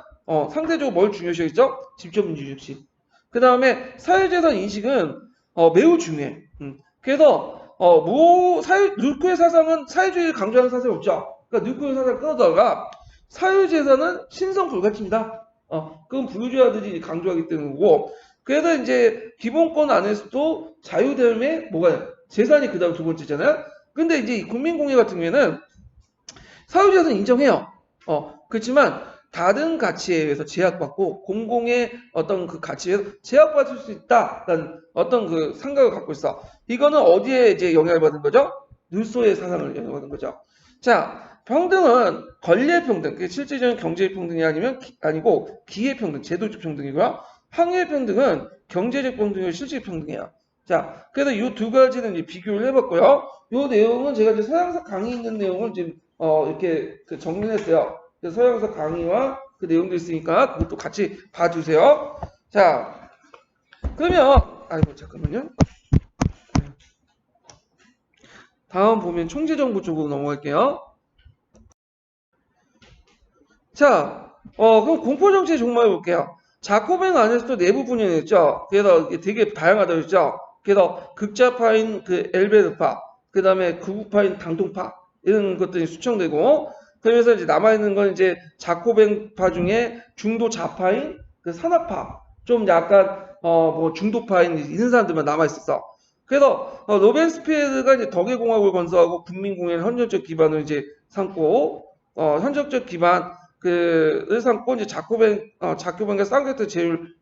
상대적으로 뭘 중요시했죠? 직접민주주의. 그 다음에 사회재산 인식은 매우 중요해. 그래서 누크의 사상은 사회주의를 강조하는 사상이 없죠. 그러니까 누크의 사상을 끊어다가 사유재산은 신성 불가침이다. 그건 불교주의자들이 강조하기 때문이고, 그래서 이제 기본권 안에서도 자유대음에 뭐가 재산이 그 다음 두 번째잖아요. 근데 이제 이 국민공회 같은 경우에는 사유재산 인정해요. 그렇지만 다른 가치에 의해서 제약받고 공공의 어떤 그 가치에 의해서 제약받을 수 있다라는 어떤 그 생각을 갖고 있어. 이거는 어디에 이제 영향을 받은 거죠? 루소의 사상을 영향을 받은 거죠. 자, 평등은 권리의 평등, 그게 실질적인 경제의 평등이 아니고 기회 평등, 제도적 평등이고요. 항해의 평등은 경제적 평등이 실질적 평등이에요. 자, 그래서 이 두 가지는 이제 비교를 해봤고요. 이 내용은 제가 이제 서양사 강의 있는 내용을 지금 이렇게 정리했어요. 그래서 서양사 강의와 그 내용도 있으니까 그것도 같이 봐주세요. 자, 그러면 아이고 잠깐만요. 다음 보면 총재정부 쪽으로 넘어갈게요. 자, 그럼 공포정치의 종말을 볼게요. 자코벤 안에서도 내부 분열이 있죠. 그래서 이게 되게 다양하다고 했죠. 그래서 극좌파인 그 엘베르파, 그 다음에 극우파인 당통파, 이런 것들이 수청되고, 그러면서 이제 남아있는 건 이제 자코벤파 중에 중도 좌파인 그 산악파, 좀 약간, 뭐 중도파인 이런 사람들만 남아있었어. 그래서, 로벤스피에르가 이제 덕의공화국을 건설하고 국민공회를 헌정적 기반으로 이제 삼고, 현정적 기반, 그 삼고 이제 자코벤과 쌍게트 제휴를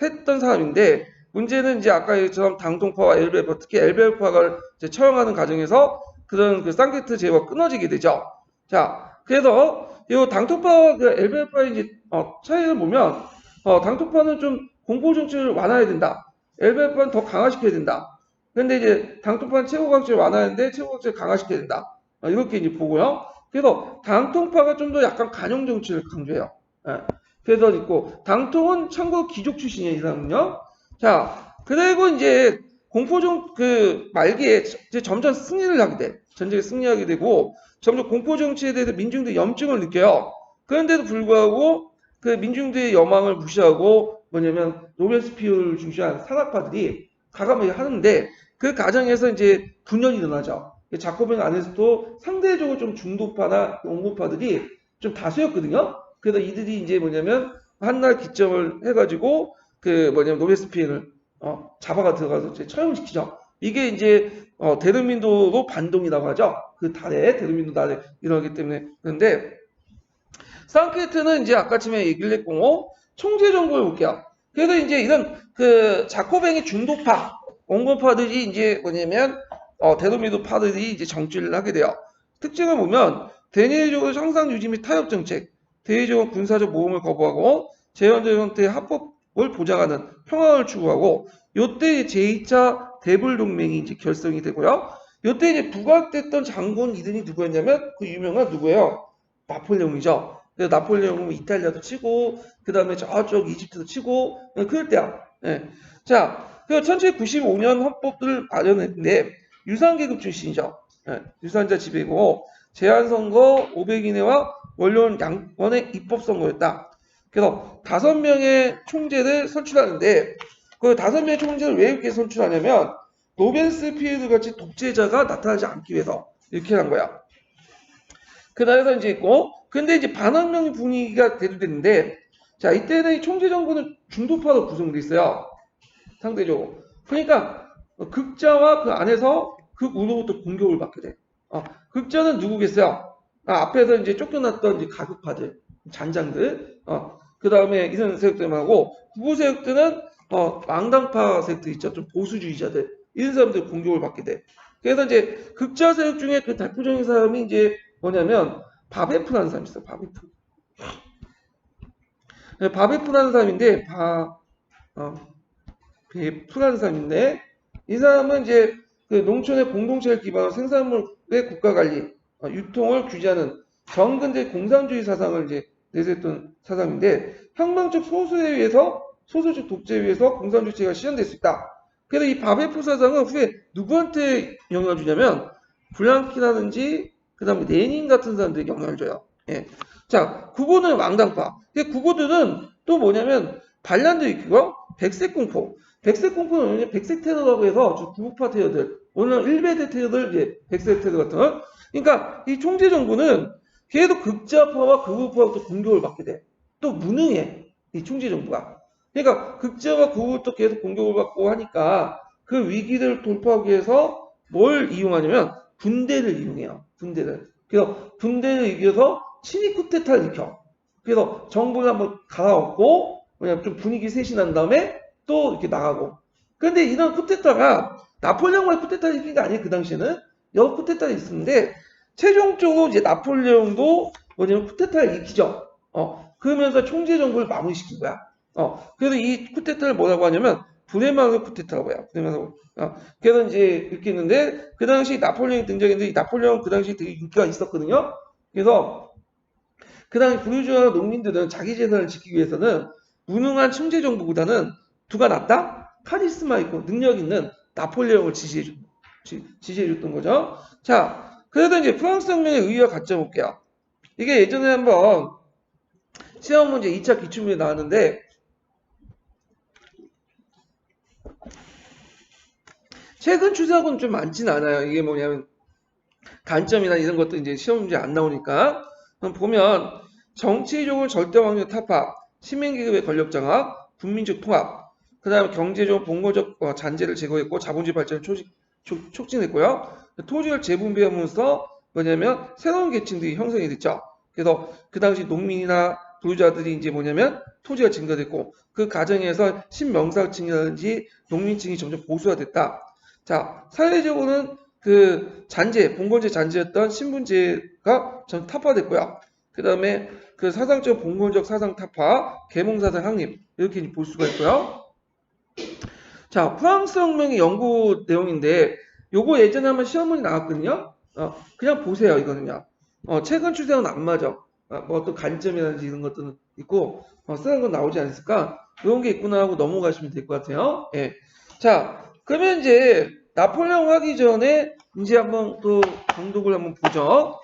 했던 사람인데 문제는 이제 아까 얘기처럼 당통파와 엘베르파 특히 엘베르파를 이제 처형하는 과정에서 그런 그 쌍게트 제휴가 끊어지게 되죠. 자, 그래서 이 당통파와 그 엘베르파의 이제 차이를 보면 당통파는 좀 공포 정치를 완화해야 된다. 엘베르파는 더 강화시켜야 된다. 근데 이제 당통파는 최고 강치를 완화하는데 최고 강치를 강화시켜야 된다. 이렇게 이제 보고요. 그래서 당통파가 좀 더 약간 간용 정치를 강조해요. 예. 그래서 있고 당통은 참고 귀족 출신이에요, 이 사람은요. 자, 그리고 이제 공포정 그 말기에 이제 점점 승리를 하게 돼. 전쟁에 승리하게 되고 점점 공포 정치에 대해서 민중들이 염증을 느껴요. 그런데도 불구하고 그 민중들의 여망을 무시하고 뭐냐면 로벤스피어를 중시한 산악파들이 가감하게 하는데 그 과정에서 이제 분열이 일어나죠. 자코벤 안에서도 상대적으로 좀 중도파나 온건파들이 좀 다수였거든요. 그래서 이들이 이제 뭐냐면 한날 기점을 해가지고 그 뭐냐면 노베스피엔을 잡아가 들어가서 이제 처형시키죠. 이게 이제 대르민도로 반동이라고 하죠. 그 달에 대르민도 달에 일어나기 때문에 그런데 상케트는 이제 아까쯤에 얘기를 했고 총재 정부를 볼게요. 그래서 이제 이런 그 자코뱅의 중도파 온건파들이 이제 뭐냐면 대도미도 파들이 이제 정치를 하게 돼요. 특징을 보면 대내적으로 형상 유지 및 타협 정책, 대외적으로 군사적 모험을 거부하고 제한적 형태의 합법을 보장하는 평화를 추구하고 요때 제2차 대불 동맹이 이제 결성이 되고요. 요때 이제 부각됐던 장군 이들이 누구였냐면 그 유명한 누구예요? 나폴레옹이죠. 그래서 나폴레옹은 이탈리아도 치고 그 다음에 저쪽 이집트도 치고 그럴 때야. 예. 자, 그 1795년 헌법을 마련했는데 유산계급 출신이죠. 예, 유산자 지배고 제한선거 500인회와 원로원 양원의 입법선거였다. 그래서 5명의 총재를 선출하는데 그 5명의 총재를 왜 이렇게 선출하냐면 로벤스피에르 같이 독재자가 나타나지 않기 위해서 이렇게 한 거야. 그래서 이제 있고 근데 이제 반환명 분위기가 대두됐는데 자 이때는 이 총재 정부는 중도파로 구성돼 있어요. 상대적으로. 그러니까 극자와 그 안에서 극우로부터 공격을 받게 돼. 극자는 누구겠어요? 앞에서 이제 쫓겨났던 이제 가급파들, 잔장들, 그 다음에 이런 세력들만 하고, 구부 세력들은, 왕당파 세력들 있죠. 좀 보수주의자들. 이런 사람들 공격을 받게 돼. 그래서 이제 극자 세력 중에 그 대표적인 사람이 이제 뭐냐면, 바베프라는 사람이 있어요. 바베프. 네, 바베프라는 사람인데, 베프라는 사람인데, 이 사람은 이제 그 농촌의 공동체를 기반으로 생산물의 국가 관리, 유통을 규제하는 정근대 공산주의 사상을 이제 내세웠던 사상인데, 혁명적 소수에 의해서 소수적 독재에 의해서 공산주의가 실현될 수 있다. 그래서 이 바베프 사상은 후에 누구한테 영향을 주냐면 블랑키라든지 그 다음에 레닌 같은 사람들에게 영향을 줘요. 예. 자, 구고는 왕당파. 구고들은 또 뭐냐면 반란도 있고요. 백색 공포. 백색 공포는 백색 테러라고 해서 구구파 테러들, 오늘 일베대 테러들 이제 백색 테러 같은 거. 그러니까 이 총재 정부는 계속 극자파와 극우파부터 공격을 받게 돼. 또 무능해. 이 총재 정부가. 그러니까 극자와 극우부터 계속 공격을 받고 하니까 그 위기를 돌파하기 위해서 뭘 이용하냐면 군대를 이용해요. 군대를. 그래서 군대를 이겨서 친위 쿠데타를 일으켜. 그래서 정부를 한번 갈아엎고 그냥 좀 분위기 셋이 난 다음에 또 이렇게 나가고. 그런데 이런 쿠데타가 나폴레옹의 쿠데타를 일으킨 게 아니에요. 그 당시에는 여러 쿠데타가 있었는데 최종적으로 이제 나폴레옹도 뭐냐면 쿠데타를 일으키죠. 그러면서 총재 정부를 마무리시킨 거야. 그래서 이 쿠데타를 뭐라고 하냐면 브레마르 쿠데타라고 해요. 브레마르. 그래서 이제 이렇게 했는데 그 당시 나폴레옹이 등장했는데 이 나폴레옹 그 당시 되게 인기가 있었거든요. 그래서 그 당시 부르주아 농민들은 자기 재산을 지키기 위해서는 무능한 총재 정부보다는 누가 낫다? 카리스마 있고 능력 있는 나폴레옹을 지지해줬던 거죠. 자, 그래도 이제 프랑스 혁명의 의의와 가점 볼게요. 이게 예전에 한번 시험 문제 2차 기출문제 나왔는데 최근 추세하고는 좀 많진 않아요. 이게 뭐냐면 간점이나 이런 것도 이제 시험 문제 안 나오니까 보면 정치적으로 절대 왕조 타파, 시민계급의 권력 장악, 국민적 통합, 그 다음에 경제적 봉건적 잔재를 제거했고 자본주의 발전을 촉진했고요. 토지를 재분배하면서 뭐냐면 새로운 계층들이 형성이 됐죠. 그래서 그 당시 농민이나 부자들이 이제 뭐냐면 토지가 증가됐고 그 과정에서 신명사층이라든지 농민층이 점점 보수화됐다. 자, 사회적으로는 그 잔재, 봉건제 잔재였던 신분제가 전 타파됐고요. 그 다음에 그 사상적 봉건적 사상 타파, 계몽사상 확립 이렇게 볼 수가 있고요. 자, 프랑스 혁명의 연구 내용인데 요거 예전에 한번 시험문이 나왔거든요. 그냥 보세요 이거는요. 최근 추세는 안 맞아. 뭐 어떤 관점이라든지 이런 것들은 있고 쓰는 건 나오지 않았을까? 이런 게 있구나 하고 넘어가시면 될 것 같아요. 예. 자, 그러면 이제 나폴레옹 하기 전에 이제 한번 또 강독을 한번 보죠.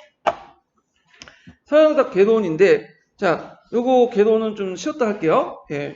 서양사 개론인데 자, 요거 개론은 좀 쉬었다 할게요. 예.